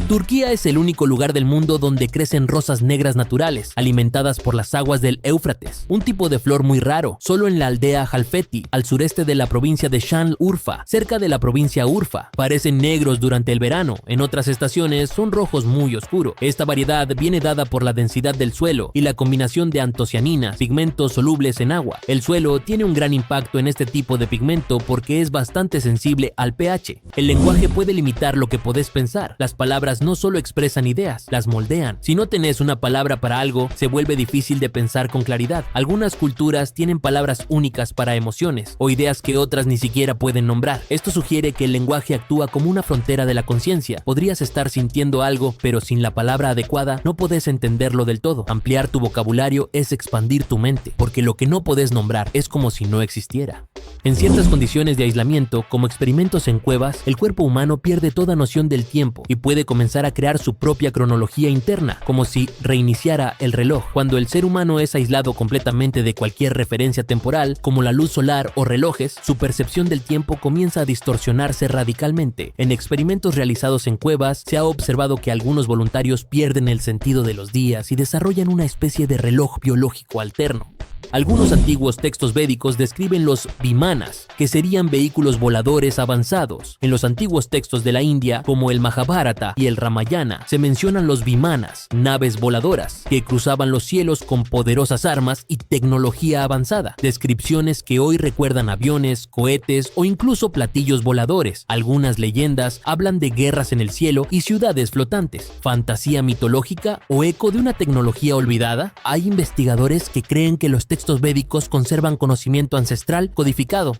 Turquía es el único lugar del mundo donde crecen rosas negras naturales, alimentadas por las aguas del Éufrates, un tipo de flor muy raro, solo en la aldea Halfeti, al sureste de la provincia de Şanlıurfa, cerca de la provincia Urfa. Parecen negros durante el verano, en otras estaciones son rojos muy oscuros. Esta variedad viene dada por la densidad del suelo y la combinación de antocianinas, pigmentos solubles en agua. El suelo tiene un gran impacto en este tipo de pigmento porque es bastante sensible al pH. El lenguaje puede limitar lo que podés pensar. Las palabras no solo expresan ideas, las moldean. Si no tenés una palabra para algo, se vuelve difícil de pensar con claridad. Algunas culturas tienen palabras únicas para emociones o ideas que otras ni siquiera pueden nombrar. Esto sugiere que el lenguaje actúa como una frontera de la conciencia. Podrías estar sintiendo algo, pero sin la palabra adecuada no podés entenderlo del todo. Ampliar tu vocabulario es expandir tu mente, porque lo que no podés nombrar es como si no existiera. En ciertas condiciones de aislamiento, como experimentos en cuevas, el cuerpo humano pierde toda noción del tiempo y puede comenzar a crear su propia cronología interna, como si reiniciara el reloj. Cuando el ser humano es aislado completamente de cualquier referencia temporal, como la luz solar o relojes, su percepción del tiempo comienza a distorsionarse radicalmente. En experimentos realizados en cuevas, se ha observado que algunos voluntarios pierden el sentido de los días y desarrollan una especie de reloj biológico alterno. Algunos antiguos textos védicos describen los vimanas, que serían vehículos voladores avanzados. En los antiguos textos de la India, como el Mahabharata y el Ramayana, se mencionan los vimanas, naves voladoras, que cruzaban los cielos con poderosas armas y tecnología avanzada. Descripciones que hoy recuerdan aviones, cohetes o incluso platillos voladores. Algunas leyendas hablan de guerras en el cielo y ciudades flotantes. ¿Fantasía mitológica o eco de una tecnología olvidada? Hay investigadores que creen que los textos védicos conservan conocimiento ancestral codificado.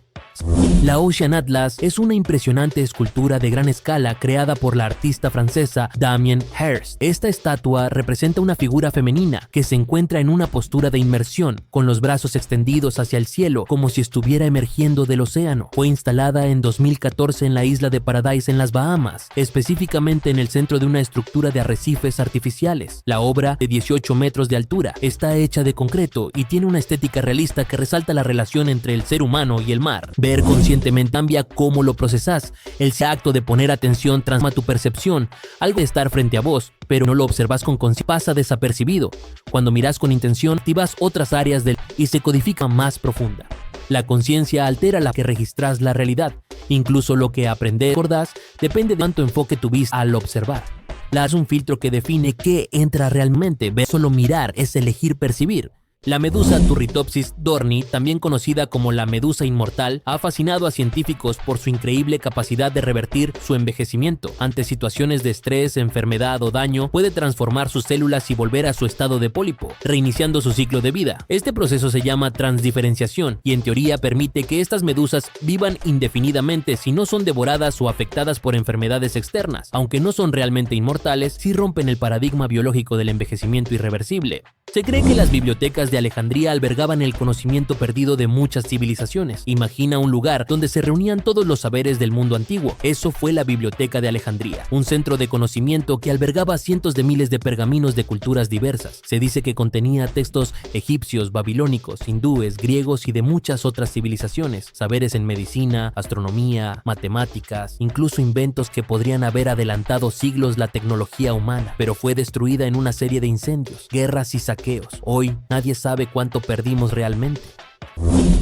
La Ocean Atlas es una impresionante escultura de gran escala creada por la artista francesa Damien Hirst. Esta estatua representa una figura femenina que se encuentra en una postura de inmersión, con los brazos extendidos hacia el cielo como si estuviera emergiendo del océano. Fue instalada en 2014 en la isla de Paradise en las Bahamas, específicamente en el centro de una estructura de arrecifes artificiales. La obra, de 18 metros de altura, está hecha de concreto y tiene una estética realista que resalta la relación entre el ser humano y el mar. Ver conscientemente cambia cómo lo procesás. El acto de poner atención transforma tu percepción. Algo de estar frente a vos, pero no lo observas con conciencia, pasa desapercibido. Cuando miras con intención, activas otras áreas y se codifica más profunda. La conciencia altera la que registras la realidad. Incluso lo que aprendes, recordás, depende de cuánto enfoque tuviste al observar. Es un filtro que define qué entra realmente. Ver, solo mirar, es elegir percibir. La medusa Turritopsis dorni, también conocida como la medusa inmortal, ha fascinado a científicos por su increíble capacidad de revertir su envejecimiento. Ante situaciones de estrés, enfermedad o daño, puede transformar sus células y volver a su estado de pólipo, reiniciando su ciclo de vida. Este proceso se llama transdiferenciación y en teoría permite que estas medusas vivan indefinidamente si no son devoradas o afectadas por enfermedades externas. Aunque no son realmente inmortales, sí rompen el paradigma biológico del envejecimiento irreversible. Se cree que las bibliotecas de Alejandría albergaban el conocimiento perdido de muchas civilizaciones. Imagina un lugar donde se reunían todos los saberes del mundo antiguo. Eso fue la Biblioteca de Alejandría, un centro de conocimiento que albergaba cientos de miles de pergaminos de culturas diversas. Se dice que contenía textos egipcios, babilónicos, hindúes, griegos y de muchas otras civilizaciones, saberes en medicina, astronomía, matemáticas, incluso inventos que podrían haber adelantado siglos la tecnología humana, pero fue destruida en una serie de incendios, guerras y saqueos. Hoy nadie sabe cuánto perdimos realmente.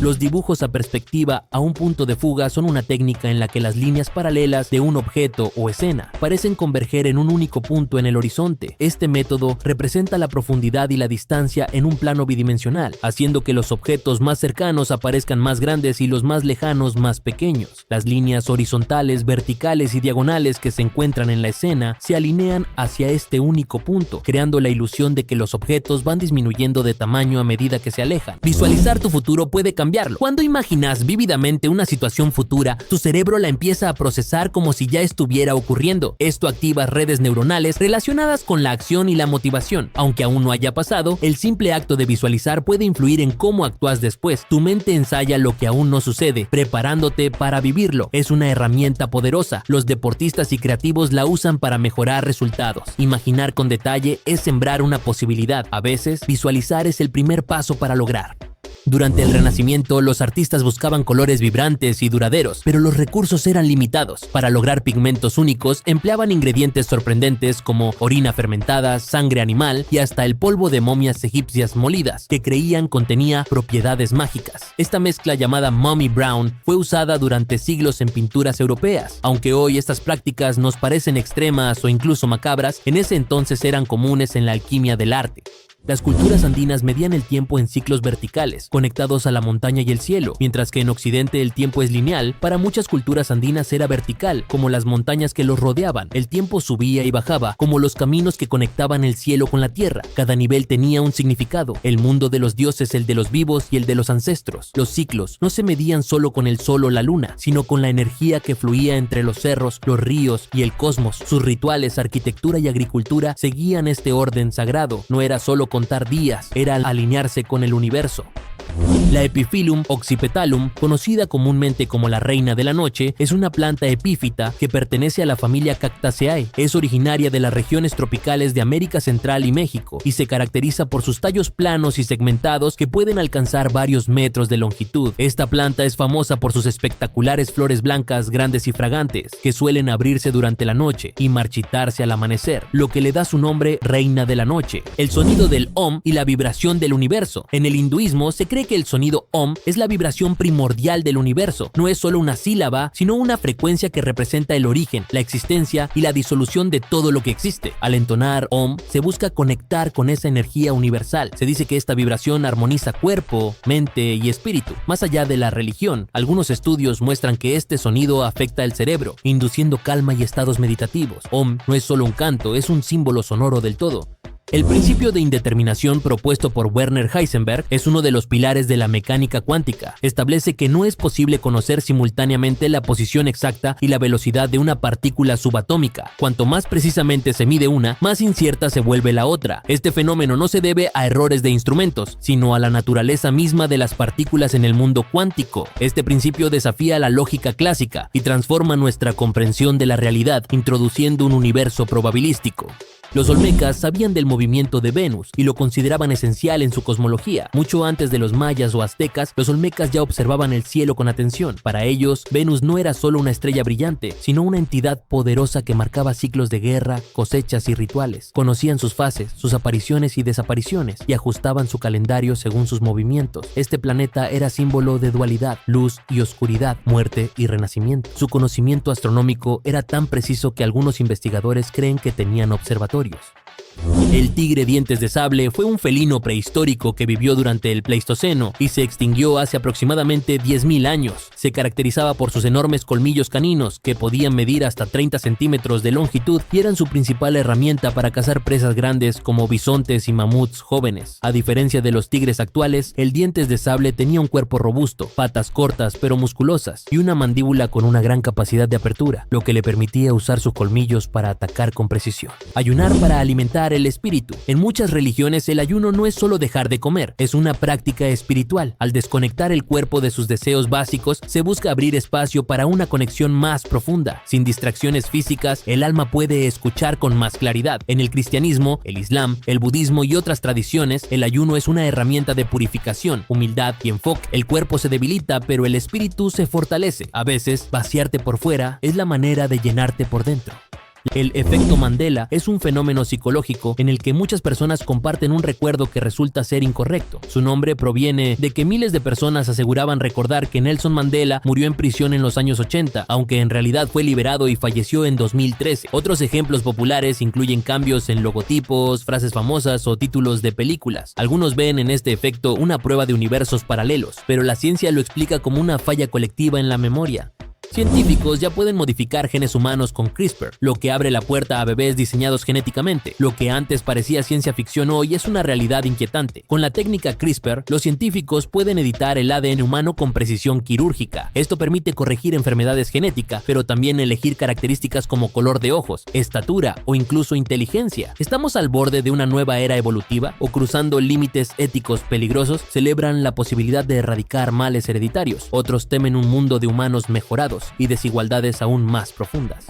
Los dibujos a perspectiva a un punto de fuga son una técnica en la que las líneas paralelas de un objeto o escena parecen converger en un único punto en el horizonte. Este método representa la profundidad y la distancia en un plano bidimensional, haciendo que los objetos más cercanos aparezcan más grandes y los más lejanos más pequeños. Las líneas horizontales, verticales y diagonales que se encuentran en la escena se alinean hacia este único punto, creando la ilusión de que los objetos van disminuyendo de tamaño a medida que se alejan. Visualizar tu futuro puede cambiarlo. Cuando imaginas vívidamente una situación futura, tu cerebro la empieza a procesar como si ya estuviera ocurriendo. Esto activa redes neuronales relacionadas con la acción y la motivación. Aunque aún no haya pasado, el simple acto de visualizar puede influir en cómo actúas después. Tu mente ensaya lo que aún no sucede, preparándote para vivirlo. Es una herramienta poderosa. Los deportistas y creativos la usan para mejorar resultados. Imaginar con detalle es sembrar una posibilidad. A veces, visualizar es el primer paso para lograr. Durante el Renacimiento, los artistas buscaban colores vibrantes y duraderos, pero los recursos eran limitados. Para lograr pigmentos únicos, empleaban ingredientes sorprendentes como orina fermentada, sangre animal y hasta el polvo de momias egipcias molidas, que creían contenía propiedades mágicas. Esta mezcla llamada Mummy Brown fue usada durante siglos en pinturas europeas. Aunque hoy estas prácticas nos parecen extremas o incluso macabras, en ese entonces eran comunes en la alquimia del arte. Las culturas andinas medían el tiempo en ciclos verticales, conectados a la montaña y el cielo, mientras que en Occidente el tiempo es lineal. Para muchas culturas andinas era vertical, como las montañas que los rodeaban. El tiempo subía y bajaba, como los caminos que conectaban el cielo con la tierra. Cada nivel tenía un significado: el mundo de los dioses, el de los vivos y el de los ancestros. Los ciclos no se medían solo con el sol o la luna, sino con la energía que fluía entre los cerros, los ríos y el cosmos. Sus rituales, arquitectura y agricultura seguían este orden sagrado. No era solo contar días, era alinearse con el universo. La Epiphyllum oxypetalum, conocida comúnmente como la reina de la noche, es una planta epífita que pertenece a la familia Cactaceae. Es originaria de las regiones tropicales de América Central y México y se caracteriza por sus tallos planos y segmentados que pueden alcanzar varios metros de longitud. Esta planta es famosa por sus espectaculares flores blancas, grandes y fragantes, que suelen abrirse durante la noche y marchitarse al amanecer, lo que le da su nombre reina de la noche. El sonido del Om y la vibración del universo. En el hinduismo se cree que el sonido Om es la vibración primordial del universo. No es solo una sílaba, sino una frecuencia que representa el origen, la existencia y la disolución de todo lo que existe. Al entonar Om, se busca conectar con esa energía universal. Se dice que esta vibración armoniza cuerpo, mente y espíritu. Más allá de la religión, algunos estudios muestran que este sonido afecta el cerebro, induciendo calma y estados meditativos. Om no es solo un canto, es un símbolo sonoro del todo. El principio de indeterminación propuesto por Werner Heisenberg es uno de los pilares de la mecánica cuántica. Establece que no es posible conocer simultáneamente la posición exacta y la velocidad de una partícula subatómica. Cuanto más precisamente se mide una, más incierta se vuelve la otra. Este fenómeno no se debe a errores de instrumentos, sino a la naturaleza misma de las partículas en el mundo cuántico. Este principio desafía la lógica clásica y transforma nuestra comprensión de la realidad, introduciendo un universo probabilístico. Los olmecas sabían del movimiento de Venus y lo consideraban esencial en su cosmología. Mucho antes de los mayas o aztecas, los olmecas ya observaban el cielo con atención. Para ellos, Venus no era solo una estrella brillante, sino una entidad poderosa que marcaba ciclos de guerra, cosechas y rituales. Conocían sus fases, sus apariciones y desapariciones, y ajustaban su calendario según sus movimientos. Este planeta era símbolo de dualidad, luz y oscuridad, muerte y renacimiento. Su conocimiento astronómico era tan preciso que algunos investigadores creen que tenían observatorios. El tigre dientes de sable fue un felino prehistórico que vivió durante el Pleistoceno y se extinguió hace aproximadamente 10.000 años. Se caracterizaba por sus enormes colmillos caninos que podían medir hasta 30 centímetros de longitud y eran su principal herramienta para cazar presas grandes como bisontes y mamuts jóvenes. A diferencia de los tigres actuales, el dientes de sable tenía un cuerpo robusto, patas cortas pero musculosas y una mandíbula con una gran capacidad de apertura, lo que le permitía usar sus colmillos para atacar con precisión. Ayunar para alimentar el espíritu. En muchas religiones el ayuno no es solo dejar de comer, es una práctica espiritual. Al desconectar el cuerpo de sus deseos básicos, se busca abrir espacio para una conexión más profunda. Sin distracciones físicas, el alma puede escuchar con más claridad. En el cristianismo, el islam, el budismo y otras tradiciones, el ayuno es una herramienta de purificación, humildad y enfoque. El cuerpo se debilita, pero el espíritu se fortalece. A veces, vaciarte por fuera es la manera de llenarte por dentro. El efecto Mandela es un fenómeno psicológico en el que muchas personas comparten un recuerdo que resulta ser incorrecto. Su nombre proviene de que miles de personas aseguraban recordar que Nelson Mandela murió en prisión en los años 80, aunque en realidad fue liberado y falleció en 2013. Otros ejemplos populares incluyen cambios en logotipos, frases famosas o títulos de películas. Algunos ven en este efecto una prueba de universos paralelos, pero la ciencia lo explica como una falla colectiva en la memoria. Científicos ya pueden modificar genes humanos con CRISPR, lo que abre la puerta a bebés diseñados genéticamente. Lo que antes parecía ciencia ficción hoy es una realidad inquietante. Con la técnica CRISPR, los científicos pueden editar el ADN humano con precisión quirúrgica. Esto permite corregir enfermedades genéticas, pero también elegir características como color de ojos, estatura o incluso inteligencia. ¿Estamos al borde de una nueva era evolutiva o cruzando límites éticos peligrosos? Celebran la posibilidad de erradicar males hereditarios. Otros temen un mundo de humanos mejorados y desigualdades aún más profundas.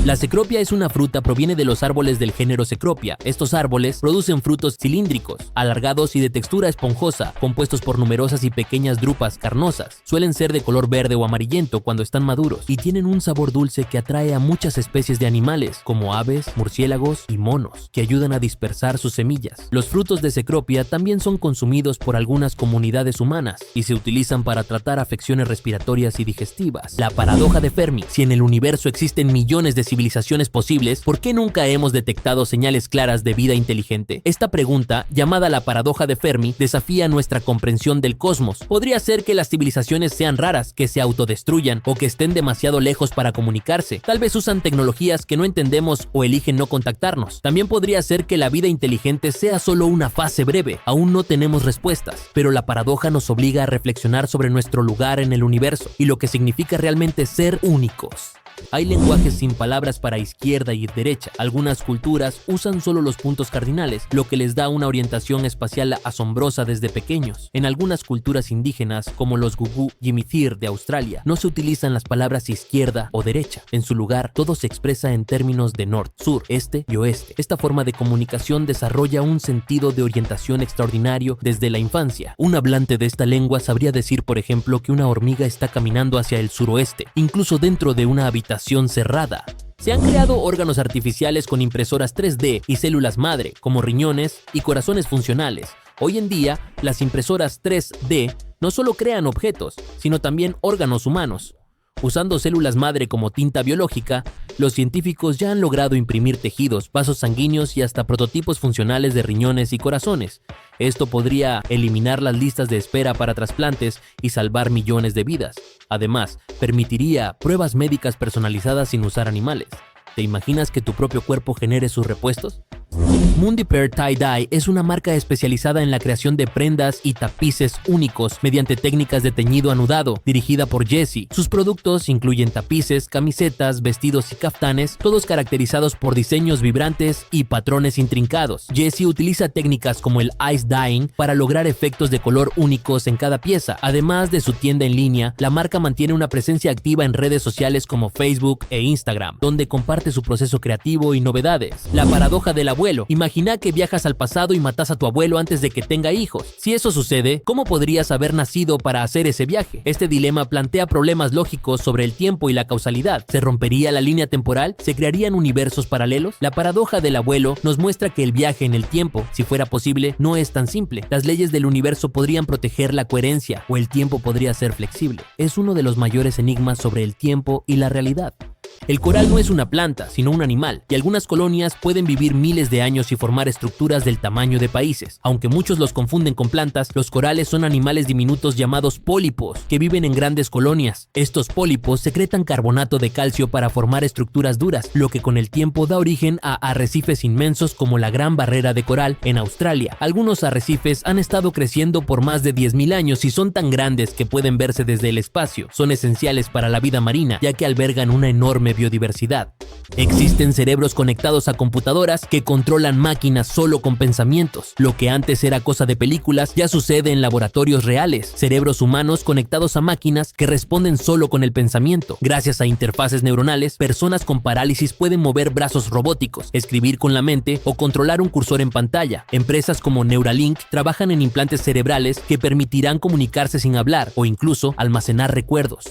La cecropia es una fruta, proviene de los árboles del género Cecropia. Estos árboles producen frutos cilíndricos, alargados y de textura esponjosa, compuestos por numerosas y pequeñas drupas carnosas. Suelen ser de color verde o amarillento cuando están maduros y tienen un sabor dulce que atrae a muchas especies de animales, como aves, murciélagos y monos, que ayudan a dispersar sus semillas. Los frutos de cecropia también son consumidos por algunas comunidades humanas y se utilizan para tratar afecciones respiratorias y digestivas. La paradoja de Fermi: si en el universo existen millones de civilizaciones posibles, ¿por qué nunca hemos detectado señales claras de vida inteligente? Esta pregunta, llamada la paradoja de Fermi, desafía nuestra comprensión del cosmos. Podría ser que las civilizaciones sean raras, que se autodestruyan o que estén demasiado lejos para comunicarse. Tal vez usan tecnologías que no entendemos o eligen no contactarnos. También podría ser que la vida inteligente sea solo una fase breve. Aún no tenemos respuestas, pero la paradoja nos obliga a reflexionar sobre nuestro lugar en el universo y lo que significa realmente ser únicos. Hay lenguajes sin palabras para izquierda y derecha. Algunas culturas usan solo los puntos cardinales, lo que les da una orientación espacial asombrosa desde pequeños. En algunas culturas indígenas, como los Gugu Yimithirr de Australia, no se utilizan las palabras izquierda o derecha. En su lugar, todo se expresa en términos de norte, sur, este y oeste. Esta forma de comunicación desarrolla un sentido de orientación extraordinario desde la infancia. Un hablante de esta lengua sabría decir, por ejemplo, que una hormiga está caminando hacia el suroeste, incluso dentro de una habitación cerrada. Se han creado órganos artificiales con impresoras 3D y células madre, como riñones y corazones funcionales. Hoy en día, las impresoras 3D no solo crean objetos, sino también órganos humanos. Usando células madre como tinta biológica, los científicos ya han logrado imprimir tejidos, vasos sanguíneos y hasta prototipos funcionales de riñones y corazones. Esto podría eliminar las listas de espera para trasplantes y salvar millones de vidas. Además, permitiría pruebas médicas personalizadas sin usar animales. ¿Te imaginas que tu propio cuerpo genere sus repuestos? Mundipair Tie-Dye es una marca especializada en la creación de prendas y tapices únicos mediante técnicas de teñido anudado, dirigida por Jessie. Sus productos incluyen tapices, camisetas, vestidos y kaftanes, todos caracterizados por diseños vibrantes y patrones intrincados. Jessie utiliza técnicas como el ice dyeing para lograr efectos de color únicos en cada pieza. Además de su tienda en línea, la marca mantiene una presencia activa en redes sociales como Facebook e Instagram, donde comparte su proceso creativo y novedades. La paradoja del abuelo. Imagina que viajas al pasado y matas a tu abuelo antes de que tenga hijos. Si eso sucede, ¿cómo podrías haber nacido para hacer ese viaje? Este dilema plantea problemas lógicos sobre el tiempo y la causalidad. ¿Se rompería la línea temporal? ¿Se crearían universos paralelos? La paradoja del abuelo nos muestra que el viaje en el tiempo, si fuera posible, no es tan simple. Las leyes del universo podrían proteger la coherencia, o el tiempo podría ser flexible. Es uno de los mayores enigmas sobre el tiempo y la realidad. El coral no es una planta, sino un animal, y algunas colonias pueden vivir miles de años y formar estructuras del tamaño de países. Aunque muchos los confunden con plantas, los corales son animales diminutos llamados pólipos, que viven en grandes colonias. Estos pólipos secretan carbonato de calcio para formar estructuras duras, lo que con el tiempo da origen a arrecifes inmensos como la Gran Barrera de Coral en Australia. Algunos arrecifes han estado creciendo por más de 10.000 años y son tan grandes que pueden verse desde el espacio. Son esenciales para la vida marina, ya que albergan una enorme biodiversidad. Existen cerebros conectados a computadoras que controlan máquinas solo con pensamientos. Lo que antes era cosa de películas ya sucede en laboratorios reales. Cerebros humanos conectados a máquinas que responden solo con el pensamiento. Gracias a interfaces neuronales, personas con parálisis pueden mover brazos robóticos, escribir con la mente o controlar un cursor en pantalla. Empresas como Neuralink trabajan en implantes cerebrales que permitirán comunicarse sin hablar o incluso almacenar recuerdos.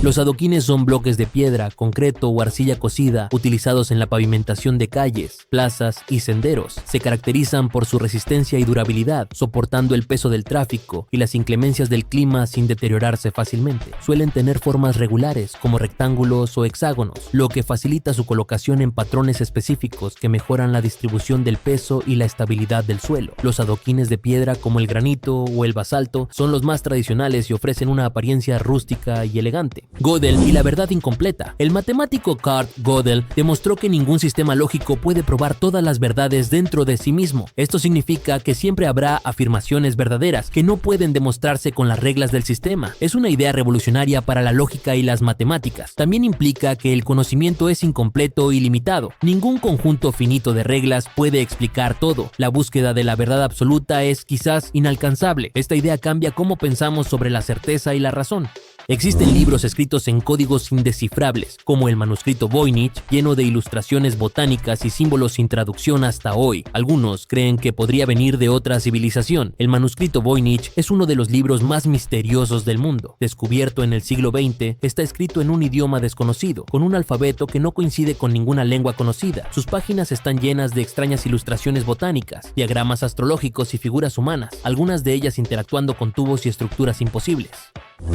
Los adoquines son bloques de piedra, concreto o arcilla cocida sólida utilizados en la pavimentación de calles, plazas y senderos. Se caracterizan por su resistencia y durabilidad, soportando el peso del tráfico y las inclemencias del clima sin deteriorarse fácilmente. Suelen tener formas regulares, como rectángulos o hexágonos, lo que facilita su colocación en patrones específicos que mejoran la distribución del peso y la estabilidad del suelo. Los adoquines de piedra, como el granito o el basalto, son los más tradicionales y ofrecen una apariencia rústica y elegante. Gödel y la verdad incompleta. El matemático Kurt Gödel demostró que ningún sistema lógico puede probar todas las verdades dentro de sí mismo. Esto significa que siempre habrá afirmaciones verdaderas que no pueden demostrarse con las reglas del sistema. Es una idea revolucionaria para la lógica y las matemáticas. También implica que el conocimiento es incompleto y limitado. Ningún conjunto finito de reglas puede explicar todo. La búsqueda de la verdad absoluta es quizás inalcanzable. Esta idea cambia cómo pensamos sobre la certeza y la razón. Existen libros escritos en códigos indescifrables, como el manuscrito Voynich, lleno de ilustraciones botánicas y símbolos sin traducción hasta hoy. Algunos creen que podría venir de otra civilización. El manuscrito Voynich es uno de los libros más misteriosos del mundo. Descubierto en el siglo XX, está escrito en un idioma desconocido, con un alfabeto que no coincide con ninguna lengua conocida. Sus páginas están llenas de extrañas ilustraciones botánicas, diagramas astrológicos y figuras humanas, algunas de ellas interactuando con tubos y estructuras imposibles.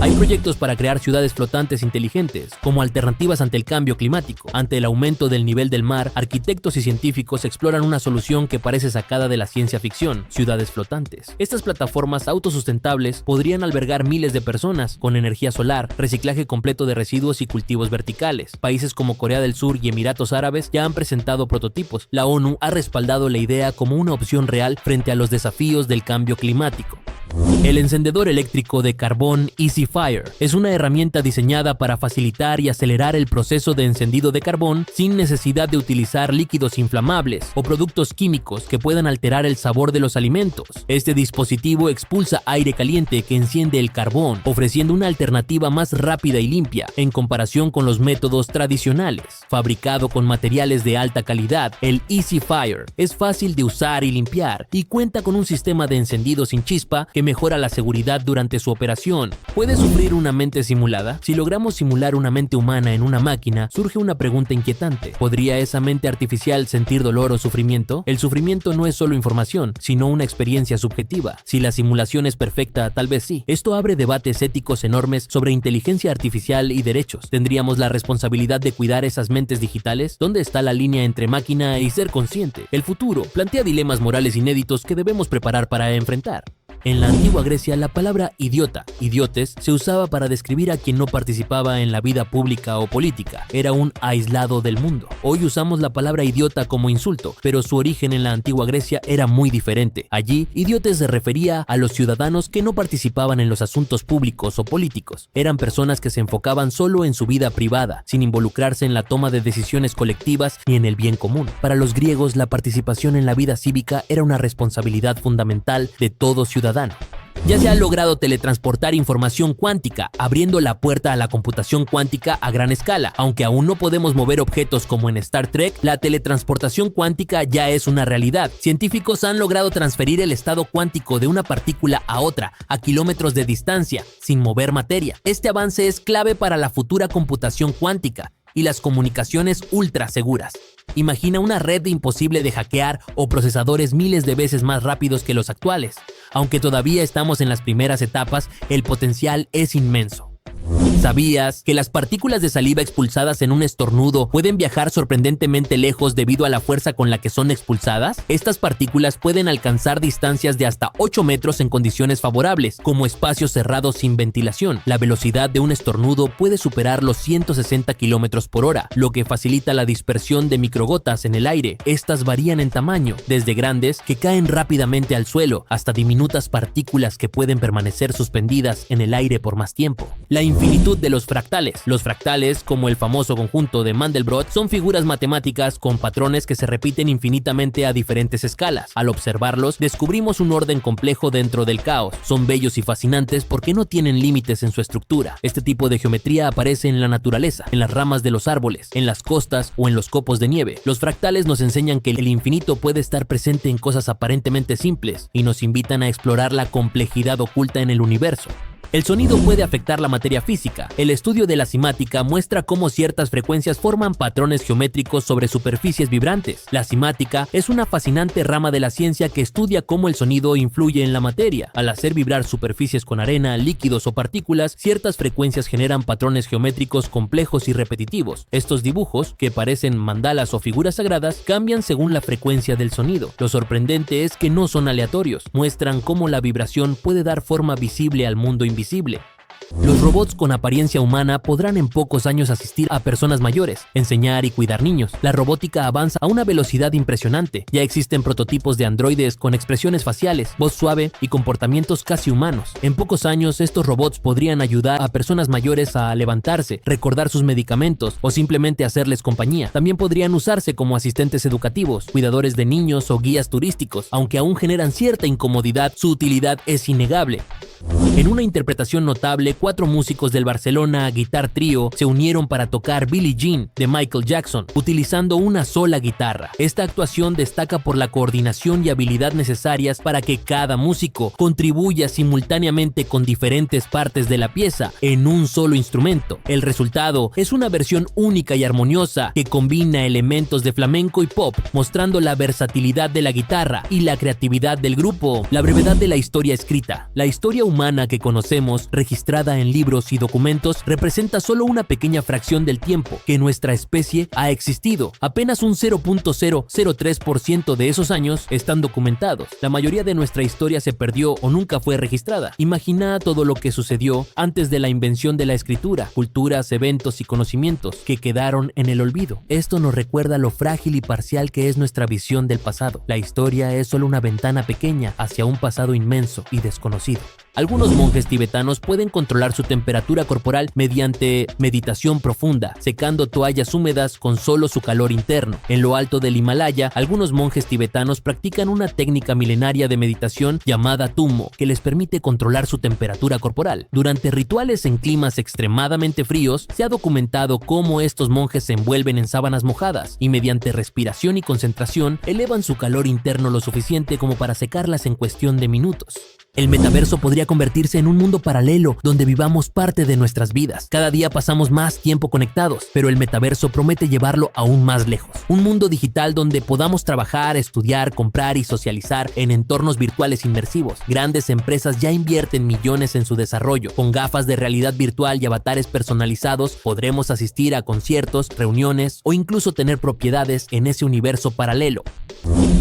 Hay proyectos para crear ciudades flotantes inteligentes, como alternativas ante el cambio climático. Ante el aumento del nivel del mar, arquitectos y científicos exploran una solución que parece sacada de la ciencia ficción: ciudades flotantes. Estas plataformas autosustentables podrían albergar miles de personas, con energía solar, reciclaje completo de residuos y cultivos verticales. Países como Corea del Sur y Emiratos Árabes ya han presentado prototipos. La ONU ha respaldado la idea como una opción real frente a los desafíos del cambio climático. El encendedor eléctrico de carbón Easy Fire es una herramienta diseñada para facilitar y acelerar el proceso de encendido de carbón sin necesidad de utilizar líquidos inflamables o productos químicos que puedan alterar el sabor de los alimentos. Este dispositivo expulsa aire caliente que enciende el carbón, ofreciendo una alternativa más rápida y limpia en comparación con los métodos tradicionales. Fabricado con materiales de alta calidad, el Easy Fire es fácil de usar y limpiar y cuenta con un sistema de encendido sin chispa que mejora la seguridad durante su operación. ¿Puede sufrir una mente simulada? Si logramos simular una mente humana en una máquina, surge una pregunta inquietante. ¿Podría esa mente artificial sentir dolor o sufrimiento? El sufrimiento no es solo información, sino una experiencia subjetiva. Si la simulación es perfecta, tal vez sí. Esto abre debates éticos enormes sobre inteligencia artificial y derechos. ¿Tendríamos la responsabilidad de cuidar esas mentes digitales? ¿Dónde está la línea entre máquina y ser consciente? El futuro plantea dilemas morales inéditos que debemos preparar para enfrentar. En la antigua Grecia, la palabra idiota, idiotes, se usaba para describir a quien no participaba en la vida pública o política. Era un aislado del mundo. Hoy usamos la palabra idiota como insulto, pero su origen en la antigua Grecia era muy diferente. Allí, idiotes se refería a los ciudadanos que no participaban en los asuntos públicos o políticos. Eran personas que se enfocaban solo en su vida privada, sin involucrarse en la toma de decisiones colectivas ni en el bien común. Para los griegos, la participación en la vida cívica era una responsabilidad fundamental de todo ciudadano. Ya se ha logrado teletransportar información cuántica, abriendo la puerta a la computación cuántica a gran escala. Aunque aún no podemos mover objetos como en Star Trek, la teletransportación cuántica ya es una realidad. Científicos han logrado transferir el estado cuántico de una partícula a otra, a kilómetros de distancia, sin mover materia. Este avance es clave para la futura computación cuántica y las comunicaciones ultra seguras. Imagina una red imposible de hackear o procesadores miles de veces más rápidos que los actuales. Aunque todavía estamos en las primeras etapas, el potencial es inmenso. ¿Sabías que las partículas de saliva expulsadas en un estornudo pueden viajar sorprendentemente lejos debido a la fuerza con la que son expulsadas? Estas partículas pueden alcanzar distancias de hasta 8 metros en condiciones favorables, como espacios cerrados sin ventilación. La velocidad de un estornudo puede superar los 160 km por hora, lo que facilita la dispersión de microgotas en el aire. Estas varían en tamaño, desde grandes que caen rápidamente al suelo, hasta diminutas partículas que pueden permanecer suspendidas en el aire por más tiempo. La infinitud de los fractales. Los fractales, como el famoso conjunto de Mandelbrot, son figuras matemáticas con patrones que se repiten infinitamente a diferentes escalas. Al observarlos, descubrimos un orden complejo dentro del caos. Son bellos y fascinantes porque no tienen límites en su estructura. Este tipo de geometría aparece en la naturaleza, en las ramas de los árboles, en las costas o en los copos de nieve. Los fractales nos enseñan que el infinito puede estar presente en cosas aparentemente simples y nos invitan a explorar la complejidad oculta en el universo. El sonido puede afectar la materia física. El estudio de la cimática muestra cómo ciertas frecuencias forman patrones geométricos sobre superficies vibrantes. La cimática es una fascinante rama de la ciencia que estudia cómo el sonido influye en la materia. Al hacer vibrar superficies con arena, líquidos o partículas, ciertas frecuencias generan patrones geométricos complejos y repetitivos. Estos dibujos, que parecen mandalas o figuras sagradas, cambian según la frecuencia del sonido. Lo sorprendente es que no son aleatorios. Muestran cómo la vibración puede dar forma visible al mundo invisible. Los robots con apariencia humana podrán en pocos años asistir a personas mayores, enseñar y cuidar niños. La robótica avanza a una velocidad impresionante. Ya existen prototipos de androides con expresiones faciales, voz suave y comportamientos casi humanos. En pocos años, estos robots podrían ayudar a personas mayores a levantarse, recordar sus medicamentos o simplemente hacerles compañía. También podrían usarse como asistentes educativos, cuidadores de niños o guías turísticos. Aunque aún generan cierta incomodidad, su utilidad es innegable. En una interpretación notable, 4 músicos del Barcelona Guitar Trio se unieron para tocar Billie Jean de Michael Jackson, utilizando una sola guitarra. Esta actuación destaca por la coordinación y habilidad necesarias para que cada músico contribuya simultáneamente con diferentes partes de la pieza en un solo instrumento. El resultado es una versión única y armoniosa que combina elementos de flamenco y pop, mostrando la versatilidad de la guitarra y la creatividad del grupo. La brevedad de la historia escrita. La historia humana que conocemos, registrada en libros y documentos, representa solo una pequeña fracción del tiempo que nuestra especie ha existido. Apenas un 0.003% de esos años están documentados. La mayoría de nuestra historia se perdió o nunca fue registrada. Imagina todo lo que sucedió antes de la invención de la escritura, culturas, eventos y conocimientos que quedaron en el olvido. Esto nos recuerda lo frágil y parcial que es nuestra visión del pasado. La historia es solo una ventana pequeña hacia un pasado inmenso y desconocido. Algunos monjes tibetanos pueden controlar su temperatura corporal mediante meditación profunda, secando toallas húmedas con solo su calor interno. En lo alto del Himalaya, algunos monjes tibetanos practican una técnica milenaria de meditación llamada Tummo, que les permite controlar su temperatura corporal. Durante rituales en climas extremadamente fríos, se ha documentado cómo estos monjes se envuelven en sábanas mojadas y mediante respiración y concentración elevan su calor interno lo suficiente como para secarlas en cuestión de minutos. El metaverso podría convertirse en un mundo paralelo donde vivamos parte de nuestras vidas. Cada día pasamos más tiempo conectados, pero el metaverso promete llevarlo aún más lejos. Un mundo digital donde podamos trabajar, estudiar, comprar y socializar en entornos virtuales inmersivos. Grandes empresas ya invierten millones en su desarrollo. Con gafas de realidad virtual y avatares personalizados, podremos asistir a conciertos, reuniones o incluso tener propiedades en ese universo paralelo.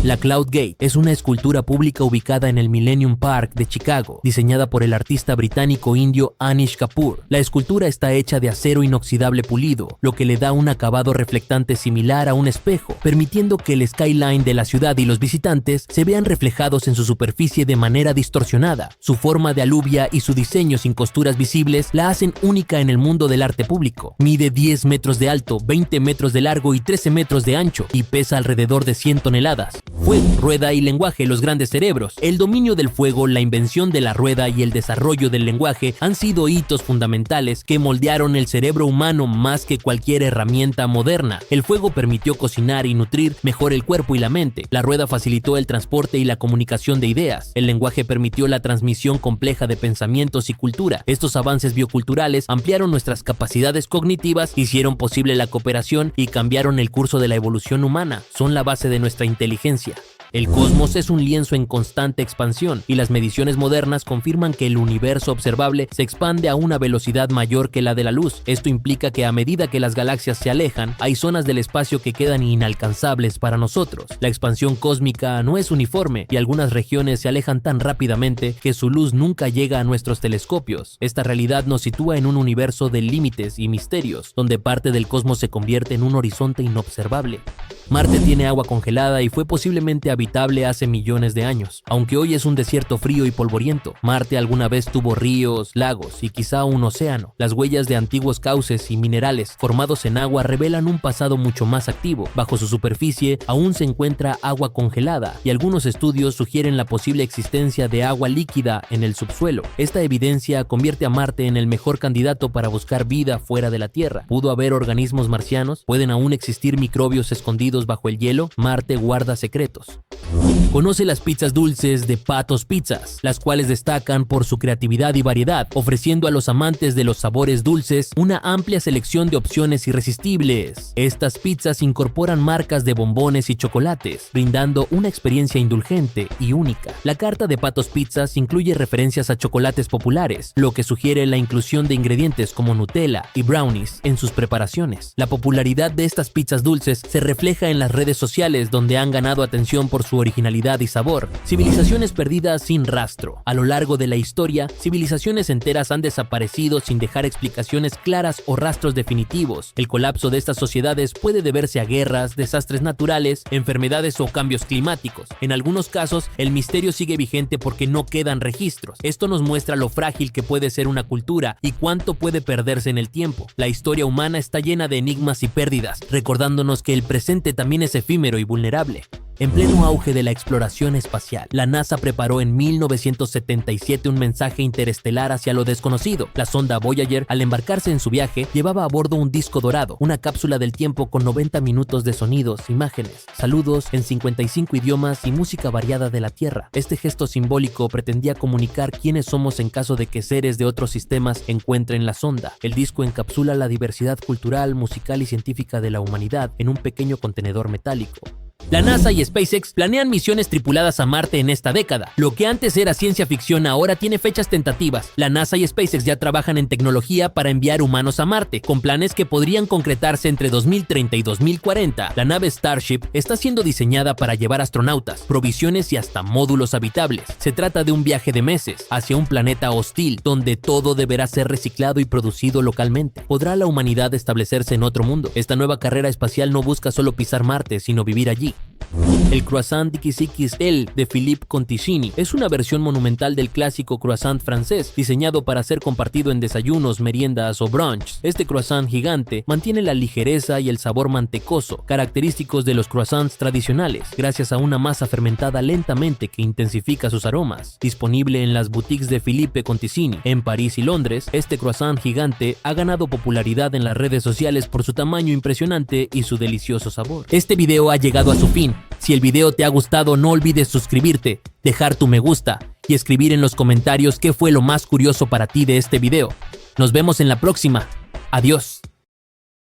La Cloud Gate es una escultura pública ubicada en el Millennium Park de Chicago, diseñada por el artista británico indio Anish Kapoor. La escultura está hecha de acero inoxidable pulido, lo que le da un acabado reflectante similar a un espejo, permitiendo que el skyline de la ciudad y los visitantes se vean reflejados en su superficie de manera distorsionada. Su forma de alubia y su diseño sin costuras visibles la hacen única en el mundo del arte público. Mide 10 metros de alto, 20 metros de largo y 13 metros de ancho, y pesa alrededor de 100 toneladas. Fuego, rueda y lenguaje, los grandes cerebros. El dominio del fuego, la invención de la rueda y el desarrollo del lenguaje han sido hitos fundamentales que moldearon el cerebro humano más que cualquier herramienta moderna. El fuego permitió cocinar y nutrir mejor el cuerpo y la mente. La rueda facilitó el transporte y la comunicación de ideas. El lenguaje permitió la transmisión compleja de pensamientos y cultura. Estos avances bioculturales ampliaron nuestras capacidades cognitivas, hicieron posible la cooperación y cambiaron el curso de la evolución humana. Son la base de nuestra inteligencia. El cosmos es un lienzo en constante expansión y las mediciones modernas confirman que el universo observable se expande a una velocidad mayor que la de la luz. Esto implica que a medida que las galaxias se alejan, hay zonas del espacio que quedan inalcanzables para nosotros. La expansión cósmica no es uniforme y algunas regiones se alejan tan rápidamente que su luz nunca llega a nuestros telescopios. Esta realidad nos sitúa en un universo de límites y misterios, donde parte del cosmos se convierte en un horizonte inobservable. Marte tiene agua congelada y fue posiblemente habitable hace millones de años. Aunque hoy es un desierto frío y polvoriento, Marte alguna vez tuvo ríos, lagos y quizá un océano. Las huellas de antiguos cauces y minerales formados en agua revelan un pasado mucho más activo. Bajo su superficie aún se encuentra agua congelada y algunos estudios sugieren la posible existencia de agua líquida en el subsuelo. Esta evidencia convierte a Marte en el mejor candidato para buscar vida fuera de la Tierra. ¿Pudo haber organismos marcianos? ¿Pueden aún existir microbios escondidos bajo el hielo? Marte guarda secretos. Conoce las pizzas dulces de Patos Pizzas, las cuales destacan por su creatividad y variedad, ofreciendo a los amantes de los sabores dulces una amplia selección de opciones irresistibles. Estas pizzas incorporan marcas de bombones y chocolates, brindando una experiencia indulgente y única. La carta de Patos Pizzas incluye referencias a chocolates populares, lo que sugiere la inclusión de ingredientes como Nutella y brownies en sus preparaciones. La popularidad de estas pizzas dulces se refleja en las redes sociales, donde han ganado atención por su originalidad y sabor. Civilizaciones perdidas sin rastro. A lo largo de la historia, civilizaciones enteras han desaparecido sin dejar explicaciones claras o rastros definitivos. El colapso de estas sociedades puede deberse a guerras, desastres naturales, enfermedades o cambios climáticos. En algunos casos, el misterio sigue vigente porque no quedan registros. Esto nos muestra lo frágil que puede ser una cultura y cuánto puede perderse en el tiempo. La historia humana está llena de enigmas y pérdidas, recordándonos que el presente también es efímero y vulnerable. En pleno auge de la exploración espacial, la NASA preparó en 1977 un mensaje interestelar hacia lo desconocido. La sonda Voyager, al embarcarse en su viaje, llevaba a bordo un disco dorado, una cápsula del tiempo con 90 minutos de sonidos, imágenes, saludos en 55 idiomas y música variada de la Tierra. Este gesto simbólico pretendía comunicar quiénes somos en caso de que seres de otros sistemas encuentren la sonda. El disco encapsula la diversidad cultural, musical y científica de la humanidad en un pequeño contenedor metálico. La NASA y SpaceX planean misiones tripuladas a Marte en esta década. Lo que antes era ciencia ficción ahora tiene fechas tentativas. La NASA y SpaceX ya trabajan en tecnología para enviar humanos a Marte, con planes que podrían concretarse entre 2030 y 2040. La nave Starship está siendo diseñada para llevar astronautas, provisiones y hasta módulos habitables. Se trata de un viaje de meses hacia un planeta hostil, donde todo deberá ser reciclado y producido localmente. ¿Podrá la humanidad establecerse en otro mundo? Esta nueva carrera espacial no busca solo pisar Marte, sino vivir allí. El croissant XXL de Philippe Conticini es una versión monumental del clásico croissant francés, diseñado para ser compartido en desayunos, meriendas o brunch. Este croissant gigante mantiene la ligereza y el sabor mantecoso, característicos de los croissants tradicionales, gracias a una masa fermentada lentamente que intensifica sus aromas. Disponible en las boutiques de Philippe Conticini en París y Londres, este croissant gigante ha ganado popularidad en las redes sociales por su tamaño impresionante y su delicioso sabor. Este video ha llegado a su fin. Si el video te ha gustado, no olvides suscribirte, dejar tu me gusta y escribir en los comentarios qué fue lo más curioso para ti de este video. Nos vemos en la próxima. Adiós.